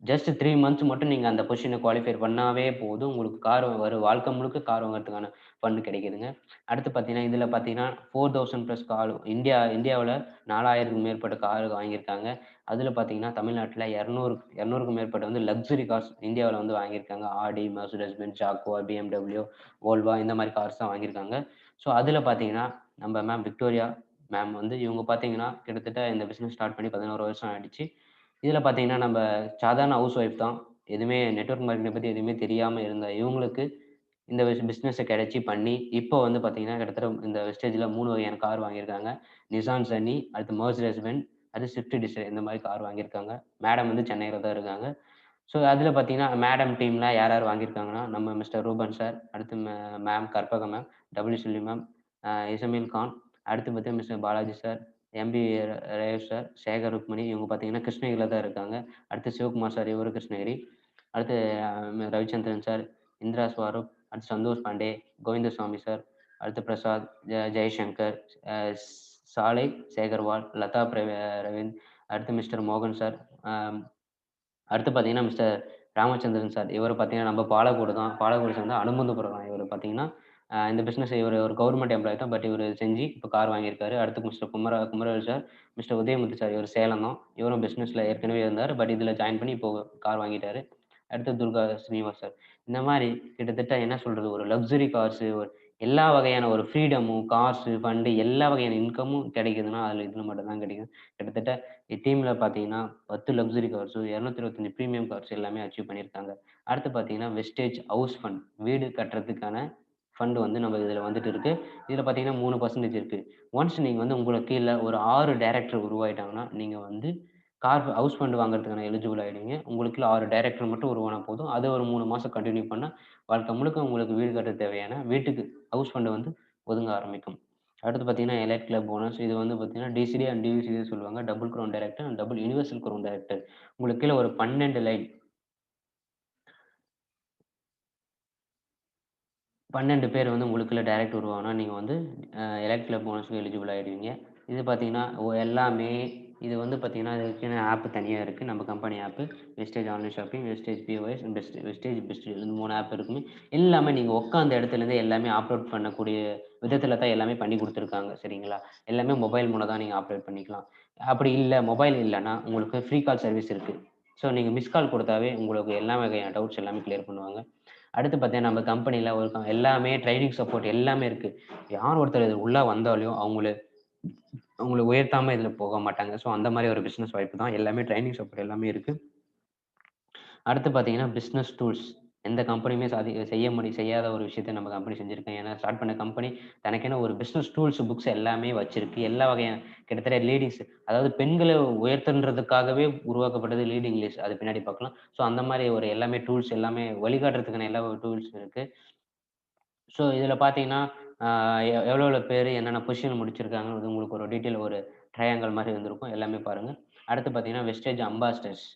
ஜஸ்ட் 3 மந்த்ஸ் மட்டும் நீங்க அந்த பொசிஷன குவாலிஃபை பண்ணாவே போதும். உங்களுக்கு கார் வாழ்க்கை முழுக்க கார் வாங்குறதுக்கான ஃபண்ட் கிடைக்குதுங்க. அடுத்து பார்த்தீங்கன்னா, இதுல பார்த்தீங்கன்னா 4000 பிளஸ் கார் இந்தியாவுல 4000க்கும் மேற்பட்ட கார் வாங்கியிருக்காங்க. அதுல பார்த்தீங்கன்னா, தமிழ்நாட்டுல 200க்கும் மேற்பட்ட வந்து லக்ஸரி கார்ஸ் இந்தியாவுல வந்து வாங்கியிருக்காங்க. ஆடி, மெர்சிடஸ் பென்ஸ், ஜாகுவார், BMW, வோல்வா இந்த மாரி கார்ஸ் தான் வாங்கியிருக்காங்க. ஸோ அதுல பார்த்தீங்கன்னா, நம்ம மேம் விக்டோரியா மேம் வந்து இவங்க பார்த்தீங்கன்னா, கிட்டத்தட்ட இந்த பிசினஸ் ஸ்டார்ட் பண்ணி 11 வருஷம் ஆயிடுச்சு. இதுல பார்த்தீங்கன்னா, நம்ப சாதாரண ஹவுஸ் ஒய்ஃப் தான். எதுவுமே நெட்வொர்க் மார்க்கெட்டிங் பத்தி எதுவுமே தெரியாம இருந்த இவங்களுக்கு, இந்த பிசினஸ கிடைச்சு பண்ணி, இப்போ வந்து பார்த்தீங்கன்னா, கிட்டத்தட்ட இந்த வெஸ்டேஜ்ல 3 வகையான கார் வாங்கியிருக்காங்க. நிசான் சன்னி, அடுத்து மெர்சிடிஸ் பென்ஸ், அடுத்து ஸ்விஃப்ட் டிசைர் இந்த மாரி கார் வாங்கியிருக்காங்க. மேடம் வந்து சென்னையில தான் இருக்காங்க. ஸோ அதில பார்த்தீங்கன்னா, மேடம் டீம்ல யார் யார் வாங்கியிருக்காங்கன்னா, நம்ம மிஸ்டர் ரூபன் சார், அடுத்து ma'am Karpagam ma'am, W Selvi ma'am, Ismail Khan, அடுத்து பார்த்தீங்கன்னா மிஸ்டர் பாலாஜி சார், எம்பி ரேவ் சார், சேகர் ருக்மணி இவங்க பார்த்தீங்கன்னா கிருஷ்ணகிரியில தான் இருக்காங்க. அடுத்து சிவகுமார் சார் இவரும் கிருஷ்ணகிரி. அடுத்து ரவிச்சந்திரன் சார், இந்திரா ஸ்வரூப், அடுத்து சந்தோஷ் பாண்டே, கோவிந்தசாமி சார், அடுத்து பிரசாத், ஜெய்சங்கர், அ சாலை சேகர்வால், லதா ரவிந்த், அடுத்து மிஸ்டர் மோகன் சார், அ அடுத்து பார்த்தீங்கன்னா, மிஸ்டர் ராமச்சந்திரன் சார். இவரு பார்த்தீங்கன்னா, நம்ம பாலக்கோடு தான். பாலக்கோடு சேர்ந்த அனுமந்தபுரம் தான். இவரு பார்த்தீங்கன்னா, இந்த பிசினஸ் இவரு ஒரு கவர்ன்மென்ட் எம்ப்ளாயி தான். பட் இவரு செஞ்சு இப்ப கார் வாங்கியிருக்காரு. அடுத்து mister Kumaravel sir, mister Udayamuthu sir. இவரு சேலம் தான். இவரும் பிசினஸ்ல ஏற்கனவே இருந்தாரு. பட் இதுல ஜாயின் பண்ணி இப்போ கார் வாங்கிட்டாரு. அடுத்து துர்கா ஸ்ரீனிவாஸ் சார். இந்த மாரி கிட்டத்தட்ட என்ன சொல்றது, ஒரு லக்ஸரி கார்ஸு, ஒரு எல்லா வகையான ஒரு ஃப்ரீடமும், கார்ஸு, ஃபண்டு எல்லா வகையான இன்கமும் கிடைக்குதுன்னா, அதுல இதுல மட்டும் தான் கிடைக்கும். கிட்டத்தட்ட டீம்ல பார்த்தீங்கன்னா, 10 லக்ஸரி கார்ஸு, 225 பிரீமியம் கார்ஸ் எல்லாமே அச்சீவ் பண்ணியிருக்காங்க. அடுத்து பார்த்தீங்கன்னா, வெஸ்டேஜ் ஹவுஸ் ஃபண்ட் வீடு கட்டுறதுக்கான ஃபண்ட் வந்து நம்ம இதில வந்துட்டு இருக்கு. இதில பார்த்தீங்கன்னா 3% இருக்கு. ஒன்ஸ் நீங்க வந்து உங்களுக்கு கீழ ஒரு 6 டைரக்டர் உருவாயிட்டாங்கன்னா, நீங்க வந்து ஹவுஸ் ஃபண்ட் வாங்குறதுக்கான எலிஜிபிள் ஆயிடுவீங்க. உங்களுக்கு கீழ 6 டைரக்டர் மட்டும் உருவானா போதும். அத ஒரு 3 மாசம் கன்டின்யூ பண்ணா, வாழ்க்கை முழுக்க உங்களுக்கு வீடு கட்ட தேவையான வீட்டுக்கு ஹவுஸ் ஃபண்ட் வந்து ஒதுங்க ஆரம்பிக்கும். அடுத்து பார்த்தீங்கன்னா, எலைட் கிளப் போனஸ் இது வந்து பார்த்தீங்கன்னா, டிசிடி அண்ட் டிவிசிடி சொல்லுவாங்க. Double crown director and double universal crown director. உங்களுக்கு கீழ ஒரு 12 பேர் வந்து உங்களுக்குள்ள டைரக்ட் உருவாகுனா, நீங்க வந்து எலைட் கிளப் போனஸ்க்கு எலிஜிபிள் ஆயிடுவீங்க. இது பார்த்தீங்கன்னா, எல்லாமே இது வந்து பார்த்தீங்கன்னா, இதுக்குன்னு ஆப் தனியா இருக்கு. நம்ம company app. Vestige online shopping, Vestige POS, Vestige best இந்த 3 ஆப் இருக்குமே. எல்லாமே நீங்க உட்காந்த இடத்துலேருந்தே எல்லாமே ஆப்லோட் பண்ணக்கூடிய விதத்தில தான் எல்லாமே பண்ணி குடுத்துருக்காங்க. சரிங்களா? எல்லாமே மொபைல் மூலம் தான் நீங்க ஆப்ரேட் பண்ணிக்கலாம். அப்படி இல்ல, மொபைல் இல்லன்னா, உங்களுக்கு ஃப்ரீ கால் சர்வீஸ் இருக்கு. ஸோ நீங்க மிஸ்ட் கால் குடுத்தாவே உங்களுக்கு எல்லா வகையான டவுட்ஸ் எல்லாமே கிளியர் பண்ணுவாங்க. அடுத்து பார்த்தீங்கன்னா, நம்ம கம்பெனில ஒரு எல்லாமே ட்ரைனிங் சப்போர்ட் எல்லாமே இருக்கு. யார் ஒருத்தர் இது உள்ள வந்தாலும், அவங்கள உயர்த்தாம இதுல போக மாட்டாங்க. ஸோ அந்த மாரி ஒரு பிசினஸ் வாய்ப்பு தான். எல்லாமே ட்ரைனிங் சப்போர்ட் எல்லாமே இருக்கு. அடுத்து பார்த்தீங்கன்னா, பிசினஸ் டூல்ஸ். எந்த கம்பெனியுமே செய்யாத ஒரு விஷயத்த நம்ம கம்பெனி செஞ்சிருக்கு. ஏன்னா, ஸ்டார்ட் பண்ண கம்பெனி தனக்கென ஒரு பிசினஸ் டூல்ஸ், புக்ஸ் எல்லாமே வச்சிருக்கு. எல்லா வகையான கிட்டத்தட்ட லேடீஸ் அதாவது பெண்கள உயர்த்தன்றதுக்காகவே உருவாக்கப்பட்டது லீடிங் லிஸ்ட். அது பின்னாடி பார்க்கலாம். ஸோ அந்த மாரி ஒரு எல்லாமே டூல்ஸ் எல்லாமே வழிகாட்டுறதுக்கான எல்லா டூல்ஸ் இருக்கு. ஸோ இதில பார்த்தீங்கன்னா, ஆ எவ்வளோ பேரு என்னென்ன பொசிஷன் முடிச்சிருக்காங்கன்னு உங்களுக்கு ஒரு டீட்டெயில் ஒரு ட்ரையாங்கிள் மாரி வந்திருக்கும். எல்லாமே பாருங்க. அடுத்து பார்த்தீங்கன்னா, வெஸ்டேஜ் அம்பாசிடர்ஸ்.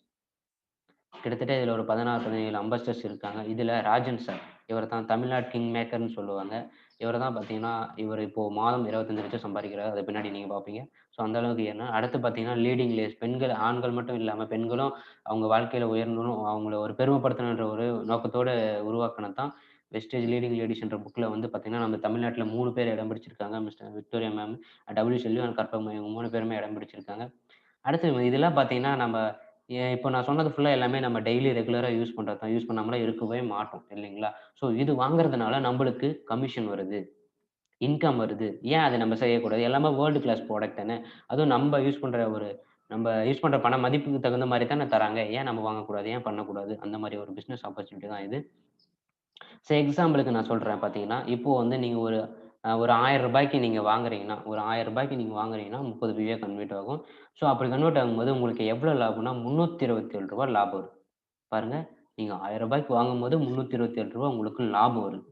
கிட்டத்தட்ட இதில ஒரு 16, 17 அம்பாசிடர்ஸ் இருக்காங்க. இதில ராஜன் சார். இவர தான் தமிழ்நாடு கிங் மேக்கர்ன்னு சொல்லுவாங்க. இவர தான் பார்த்தீங்கன்னா, இவரு இப்போ மாதம் 25,00,000 சம்பாதிக்கிறாரு. அது பின்னாடி நீங்க பார்ப்பீங்க. ஸோ அந்த அளவுக்கு ஏறுனா அடுத்து பார்த்தீங்கன்னா, லீடிங் லேஸ் பெண்கள், ஆண்கள் மட்டும் இல்லாம பெண்களும் அவங்க வாழ்க்கையில உயரணும், அவங்கள ஒரு பெருமைப்படுத்தணுன்ற ஒரு நோக்கத்தோட உருவாக்குனது தான் வெஸ்டேஜ் லீடிங் லேடீஸ்ன்ற புக்ல வந்து பார்த்தீங்கன்னா, நம்ம தமிழ்நாட்டுல 3 பேர் இடம் பிடிச்சிருக்காங்க. Mister Victoria ma'am, W Selvi and Karpagam ma'am இவங்க 3 பேருமே இடம் பிடிச்சிருக்காங்க. அடுத்து இதெல்லாம் பார்த்தீங்கன்னா, நம்ம இப்போ நான் சொன்னது ஃபுல்லா எல்லாமே நம்ம டெய்லி ரெகுலரா யூஸ் பண்றது தான். யூஸ் பண்ணாமலாம் இருக்கவே மாட்டோம் இல்லைங்களா? ஸோ இது வாங்குறதுனால நம்பளுக்கு கமிஷன் வருது, இன்கம் வருது. ஏன் அத நம்ம செய்யக்கூடாது? எல்லாமே வேர்ல்டு கிளாஸ் ப்ராடக்ட் தானே! அதுவும் நம்ப யூஸ் பண்ற பண மதிப்புக்கு தகுந்த மாரி தானே தராங்க. ஏன் நம்ம வாங்கக்கூடாது? ஏன் பண்ணக்கூடாது? அந்த மாரி ஒரு பிசினஸ் ஆப்பர்ச்சுனிட்டி தான் இது. எக்ஸாம்பிளுக்கு நான் சொல்றேன் பார்த்தீங்கன்னா, இப்போ வந்து நீங்க ஒரு ரூ. 1000 நீங்க வாங்குறீங்கன்னா, ஒரு ரூ. 1000 நீங்க வாங்குறீங்கன்னா, 30 பிஏ கன்வெர்ட் ஆகும். ஸோ அப்படி கன்வெர்ட் ஆகும்போது உங்களுக்கு எவ்வளோ லாபம்னா, ரூ. 327 லாபம் வரும். பாருங்க, நீங்க ரூ. 1000 வாங்கும்போது ரூ. 327 உங்களுக்கு லாபம் வருது.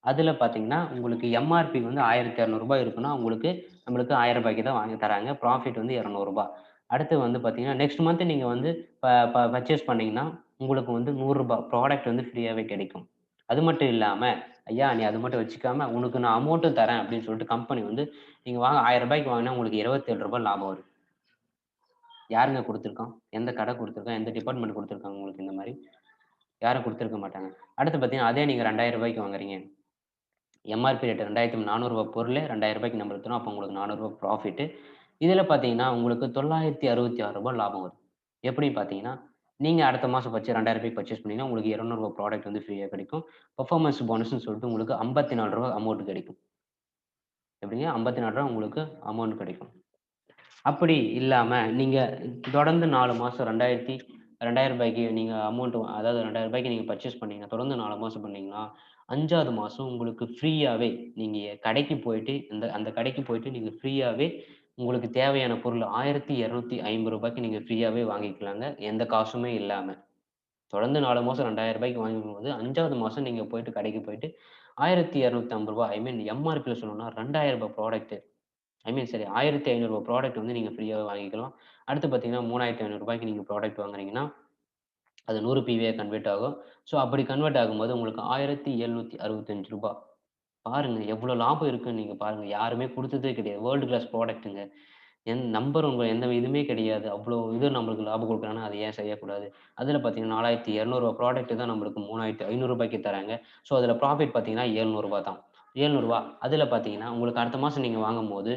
அதுல பார்த்தீங்கன்னா, உங்களுக்கு எம்ஆர்பி வந்து ரூ. 1200 இருக்குன்னா, நம்மளுக்கு ரூ. 1000 தான் வாங்கி தராங்க. ப்ராஃபிட் வந்து ரூ. 200. அடுத்து வந்து பார்த்தீங்கன்னா, நெக்ஸ்ட் மந்த் நீங்க வந்து ப ப பர்ச்சேஸ் பண்ணீங்கன்னா, உங்களுக்கு வந்து ரூ. 100 ப்ராடக்ட் வந்து ஃப்ரீயாவே கிடைக்கும். அது மட்டும் இல்லாம, "ஐயா நீ அது மட்டும் வச்சுக்காம, உனக்கு நான் அமௌண்ட்டும் தரேன்" அப்படின்னு சொல்லிட்டு கம்பெனி வந்து நீங்க ரூ. 1000 வாங்குனா உங்களுக்கு ரூ. 27 லாபம் வரும். யாருங்க குடுத்துருக்கா? எந்த கடை குடுத்துருக்கா? எந்த டிபார்ட்மெண்ட் குடுத்துருக்காங்க உங்களுக்கு இந்த மாரி? யாரும் குடுத்துருக்க மாட்டாங்க. அடுத்து பார்த்தீங்கன்னா, அதே நீங்க ரூ. 2000 வாங்குறீங்க. எம்ஆர்பி ரேட் ரூ. 2400 பொருளே ரூ. 2000 நம்மளுக்கு தரும். அப்போ உங்களுக்கு ரூ. 400 ப்ராஃபிட்டு. இதில பார்த்தீங்கன்னா, உங்களுக்கு ரூ. 966 லாபம் வரும். எப்படி பார்த்தீங்கன்னா, நீங்க அடுத்த மாசம் ரூ. 2000 பர்ச்சேஸ் பண்ணீங்கன்னா, உங்களுக்கு ரூ. 200 ப்ராடக்ட் வந்து ஃப்ரீயா கிடைக்கும். பெர்ஃபார்மன்ஸ் போனஸ்ன்னு சொல்லிட்டு உங்களுக்கு ரூ. 54 அமௌண்ட் கிடைக்கும். எப்படிங்க ரூ. 54 உங்களுக்கு அமௌண்ட் கிடைக்கும். அப்படி இல்லாம, நீங்க தொடர்ந்து 4 மாசம் 2000 நீங்க அதாவது ரூ. 2000 நீங்க பர்ச்சேஸ் பண்ணீங்க. தொடர்ந்து 4 மாசம் பண்ணீங்கன்னா, 5வது மாசம் உங்களுக்கு ஃப்ரீயாவே நீங்க கடைக்கு போயிட்டு அந்த கடைக்கு போயிட்டு நீங்க ஃப்ரீயாவே உங்களுக்கு தேவையான பொருள் ரூ. 1250 நீங்க ஃப்ரீயாவே வாங்கிக்கலாங்க. எந்த காசுமே இல்லாம. தொடர்ந்து 4 மாசம் ரூ. 2000க்கு வாங்கும்போது 5வது மாசம் நீங்க போயிட்டு கடைக்கு போயிட்டு ரூ. 1250 ஐ மீன் எம்.ஆர்.பில சொல்லணும்னா ரூ. 2000 ப்ராடக்ட் ஐ மீன் சரி ரூ. 1500 ப்ராடக்ட் வந்து நீங்க ஃப்ரீயாவே வாங்கிக்கலாம். அடுத்து பார்த்தீங்கன்னா, ரூ. 3500க்கு நீங்க ப்ராடக்ட் வாங்குறீங்கன்னா, அது 100 பிவியா கன்வெர்ட் ஆகும். ஸோ அப்படி கன்வெர்ட் ஆகும்போது உங்களுக்கு ரூ. 1765 பாருங்க எவ்வளோ லாபம் இருக்குன்னு நீங்க பாருங்க. யாருமே குடுத்ததே கிடையாது. World class ப்ராடக்ட்ங்க. நம்பர் உங்க எந்த இதுவுமே கிடையாது. அவ்ளோ இது நம்மளுக்கு லாபம் குடுக்குறாங்கன்னா, அத ஏன் செய்யக்கூடாது? அதில பார்த்தீங்கன்னா, ரூ. 4200 ப்ராடக்ட் தான் நம்மளுக்கு ரூ. 3500க்கு தராங்க. ஸோ அதில ப்ராஃபிட் பார்த்தீங்கன்னா, ரூ. 700 தான். ரூ. 700 அதில பார்த்தீங்கன்னா, உங்களுக்கு அடுத்த மாசம் நீங்க வாங்கும்போது,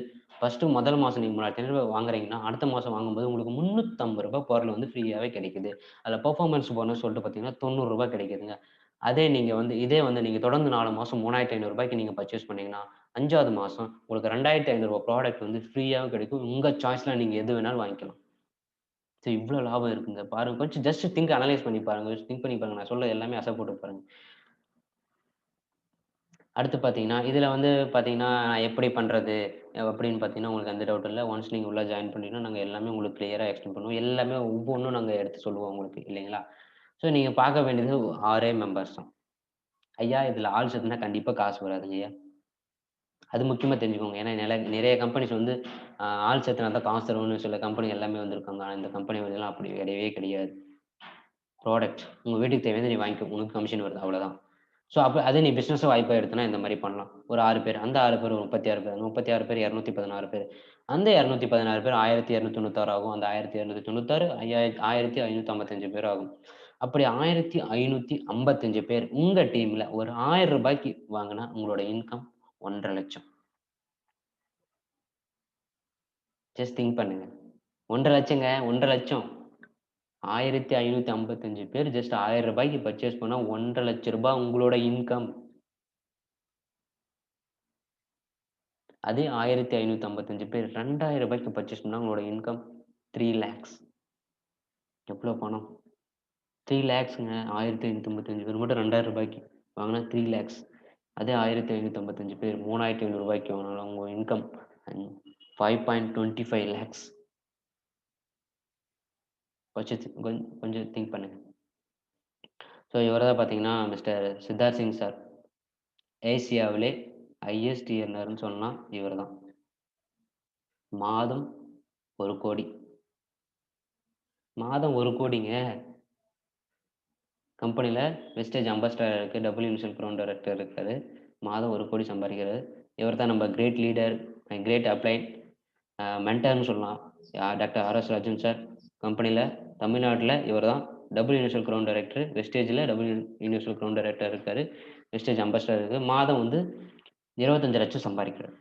முதல் மாசம் நீங்க ரூ. 3500 வாங்குறீங்கன்னா, அடுத்த மாசம் வாங்கும்போது உங்களுக்கு ரூ. 350 பொருள் வந்து ஃப்ரீயாவே கிடைக்குது. அதில பெர்ஃபார்மன்ஸ் போனஸ் சொல்லிட்டு பார்த்தீங்கன்னா, ரூ. 90 கிடைக்குதுங்க. அதே நீங்க வந்து இதே வந்து நீங்க தொடர்ந்து 4 மாசம் ரூ. 3500க்கு நீங்க பர்ச்சேஸ் பண்ணீங்கன்னா, 5வது மாசம் உங்களுக்கு ரூ. 2500 ப்ராடக்ட் வந்து ஃப்ரீயாவே கிடைக்கும். உங்க சாய்ஸ்ல நீங்க எது வேணாலும் வாங்கிக்கலாம். ஸோ இவ்ளோ லாபம் இருக்குங்க. பாருங்க கொஞ்சம் ஜஸ்ட் அனலைஸ் பண்ணி பாருங்க. திங்க் பண்ணி பாருங்க. நான் சொல்ல எல்லாமே அசை போட்டு பாருங்க. அடுத்து பார்த்தீங்கன்னா, இதுல வந்து பார்த்தீங்கன்னா, நான் எப்படி பண்றது? அப்படின்னு பார்த்தீங்கன்னா, உங்களுக்கு எந்த டவுட்டும் இல்ல. ஒன்ஸ் நீங்க உள்ள ஜாயின் பண்ணிட்டீங்கன்னா, நாங்க எல்லாமே உங்களுக்கு கிளியரா எக்ஸ்பிளைன் பண்ணுவோம். எல்லாமே ஒவ்வொன்னும் நாங்க எடுத்து சொல்லுவோம் உங்களுக்கு இல்லைங்களா? ஸோ நீங்க பார்க்க வேண்டியது 6 மெம்பர்ஸ் தான். ஐயா இதுல ஆள் சேர்த்துனா கண்டிப்பா காசு வராதுங்கய்யா. அது முக்கியமா தெரிஞ்சுக்கோங்க. ஏன்னா நிறைய கம்பெனிஸ் வந்து ஆள் சேர்த்துனா தான் காசு தருவோம்னு சில கம்பெனி எல்லாமே வந்திருக்காங்க. ஆனா இந்த கம்பெனி எல்லாம் அப்படி கிடையவே கிடையாது. ப்ராடக்ட் உங்க வீட்டுக்கு தேவையானத நீ வாங்கிக்கோ. உனக்கு கமிஷன் வருது அவ்வளோதான். ஸோ அப்ப அதே நீ பிசினஸ வாய்ப்பா எடுத்தன்னா இந்த மாரி பண்ணலாம். ஒரு 6 பேர். அந்த 6 பேர் ஒரு 36 பேர். அந்த 36 பேர் 216 பேர். அந்த 216 பேர் 1296 ஆகும். அந்த 1296 1555 பேர் ஆகும். அப்படி 1555 பேர் உங்க டீம்ல ஒரு ரூ. 1000 வாங்குனா உங்களோட இன்கம் 1,50,000 ஜஸ்ட் திங்க் பண்ணுங்க. 1,50,000ங்க 1,50,000 1555 பேர் ஜஸ்ட் ரூ. 1000க்கு பர்ச்சேஸ் பண்ணா ரூ. 1,50,000 உங்களோட இன்கம். அதே 1555 பேர் ரூ. 2,000க்கு பர்ச்சேஸ் பண்ணா உங்களோட இன்கம் 3,00,000 எவ்வளோ பணம்? 3,00,000ங்க 1555 பேர் மட்டும் ரூ. 2,000க்கு வாங்குனா 3,00,000 அதே 1555 பேர் ரூ. 3,500க்கு வாங்குனாலும் உங்க இன்கம் 5.25 லேக்ஸ். கொஞ்சம் திங்க் பண்ணுங்க. ஸோ இவர தான் பார்த்தீங்கன்னா, மிஸ்டர் சித்தார்த் சிங் சார். ஏசியாவிலே ஹையஸ்ட் எர்னர்ன்னு சொன்னா இவர் தான். மாதம் 1,00,00,000 மாதம் 1,00,00,000ங்க. கம்பெனில வெஸ்டேஜ் அம்பாசிடரா இருக்கு. டபுள் யூனிவர்சல் க்ரௌன் டைரக்டர் இருக்காரு. மாதம் 1,00,00,000 சம்பாதிக்கிறாரு. இவர் தான் நம்ம கிரேட் லீடர், கிரேட் அப்ளைன் மென்டார்ன்னு சொல்லலாம். Doctor R S. ராஜன் சார். கம்பெனில தமிழ்நாட்டுல இவர் தான் டபுள் யூனிவர்சல் க்ரௌன் டைரக்டர். வெஸ்டேஜ்ல டபுள் யூனிவர்சல் க்ரௌன் டைரக்டர் இருக்காரு. வெஸ்டேஜ் அம்பாசிடர் இருக்கு. மாதம் வந்து 25,00,000 சம்பாதிக்கிறார்.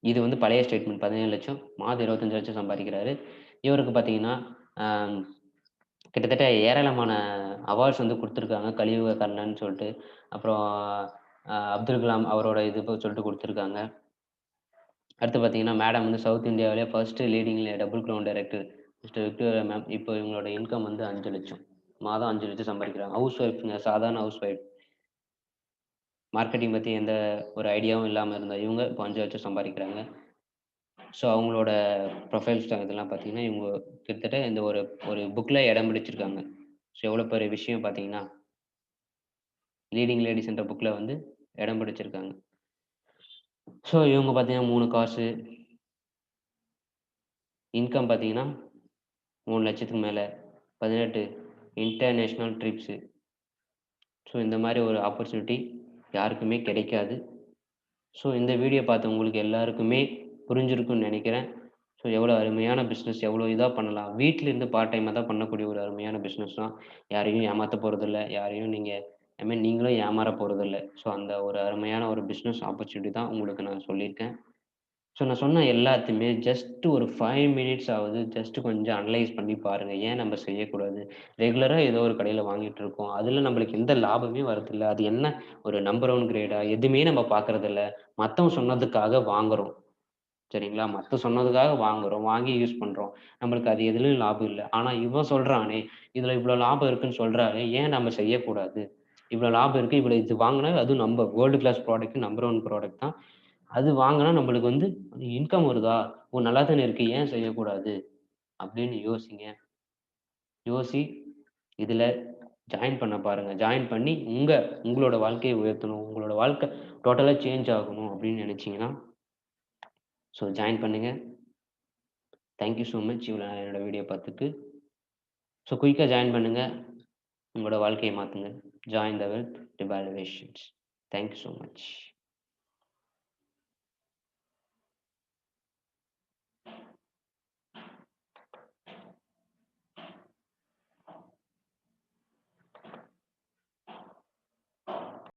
இது வந்து பழைய ஸ்டேட்மெண்ட் 17,00,000 மாதம் 25,00,000 சம்பாதிக்கிறாரு. இவருக்கு பார்த்தீங்கன்னா, அ கிட்டத்தட்ட ஏராளமான அவார்ட்ஸ் வந்து குடுத்துருக்காங்க. கலியுக கர்ணன்னு சொல்ட்டு. அப்புறம் அப்துல் கலாம் அவரோட இது சொல்ட்டு குடுத்துருக்காங்க. அடுத்து பார்த்தீங்கன்னா, மேடம் வந்து சவுத் இந்தியாவிலே first leading double crown director mister Victoria ma'am. இப்போ இவங்களோட இன்கம் வந்து 5,00,000 மாதம் 5,00,000 சம்பாதிக்கிறாங்க. ஹவுஸ் ஒய்ஃப்ங்க சாதாரண ஹவுஸ் ஒய்ஃப். மார்க்கெட்டிங் பத்தி எந்த ஒரு ஐடியாவும் இல்லாம இருந்த இவங்க இப்போ 5,00,000 சம்பாதிக்கிறாங்க. ஸோ அவங்களோட ப்ரொஃபைல் இதெல்லாம் பார்த்தீங்கன்னா, இவங்க கிட்டத்தட்ட இந்த ஒரு ஒரு புக்ல இடம் பிடிச்சிருக்காங்க. ஸோ எவ்வளோ பெரிய விஷயம் பார்த்தீங்கன்னா, லீடிங் லேடீஸ்ன்ற புக்ல வந்து இடம் பிடிச்சிருக்காங்க. ஸோ இவங்க பார்த்தீங்கன்னா 3 கார்ஸு, இன்கம் பார்த்தீங்கன்னா 3,00,000க்கு மேல 18 இன்டர்நேஷனல் ட்ரிப்ஸு. ஸோ இந்த மாரி ஒரு ஆப்பர்ச்சுனிட்டி யாருக்குமே கிடைக்காது. ஸோ இந்த வீடியோ பார்த்த உங்களுக்கு எல்லாருக்குமே புரிஞ்சிருக்கும்னு நெனைக்கிறேன். ஸோ எவ்வளோ அருமையான பிசினஸ், எவ்வளோ இதா பண்ணலாம். வீட்ல இருந்து பார்ட் டைமா தான் பண்ணக்கூடிய ஒரு அருமையான பிசினஸ் தான். யாரையும் ஏமாத்த போறதில்ல. யாரையும் நீங்க ஐ மீன் நீங்களும் ஏமாற போறதில்ல. ஸோ அந்த ஒரு அருமையான ஒரு பிசினஸ் ஆப்பர்ச்சுனிட்டி தான் உங்களுக்கு நான் சொல்லியிருக்கேன். ஸோ நான் சொன்ன எல்லாத்தையுமே ஜஸ்ட் ஒரு 5 மினிட்ஸ் ஆவது ஜஸ்ட் கொஞ்சம் அனலைஸ் பண்ணி பாருங்க. ஏன் நம்ம செய்யக்கூடாது? ரெகுலரா ஏதோ ஒரு கடையில வாங்கிட்டு இருக்கோம். அதுல நம்மளுக்கு எந்த லாபமே வரதில்ல. அது என்ன ஒரு நம்பர் 1 கிரேடா? எதுவுமே நம்ம பார்க்கறதில்ல. மத்தவங்க சொன்னதுக்காக வாங்குறோம். சரிங்களா? சொன்னதுக்காக வாங்குறோம். வாங்கி யூஸ் பண்றோம். நம்மளுக்கு அது எதுலயும் லாபம் இல்ல. ஆனா இவன் சொல்றானே, இதுல இவ்ளோ லாபம் இருக்குன்னு சொல்றானே, ஏன் நம்ம செய்யக்கூடாது? இவ்ளோ லாபம் இருக்கு. இவ்ளோ இது வாங்குனா அதுவும் நம்ம world class product number 1 product தான். அது வாங்குனா நம்மளுக்கு வந்து இன்கம் வருதா? ஓ! நல்லா தானே இருக்கு. ஏன் செய்யக்கூடாது? அப்படின்னு யோசிங்க. யோசி இதுல ஜாயின் பண்ண பாருங்க. ஜாயின் பண்ணி உங்களோட வாழ்க்கைய உயர்த்தணும். உங்களோட வாழ்க்கை டோட்டலா சேஞ்ச் ஆகணும் அப்படின்னு நினைச்சீங்கன்னா, ஸோ ஜாயின் பண்ணுங்க. தேங்க் யூ ஸோ மச் இவ்வளோ நேரம் என்னோட வீடியோ பார்த்துட்டு. ஸோ குயிக்கா ஜாயின் பண்ணுங்க. உங்களோட வாழ்க்கைய மாத்துங்க. Join the wealth revolutions. Thank you so much.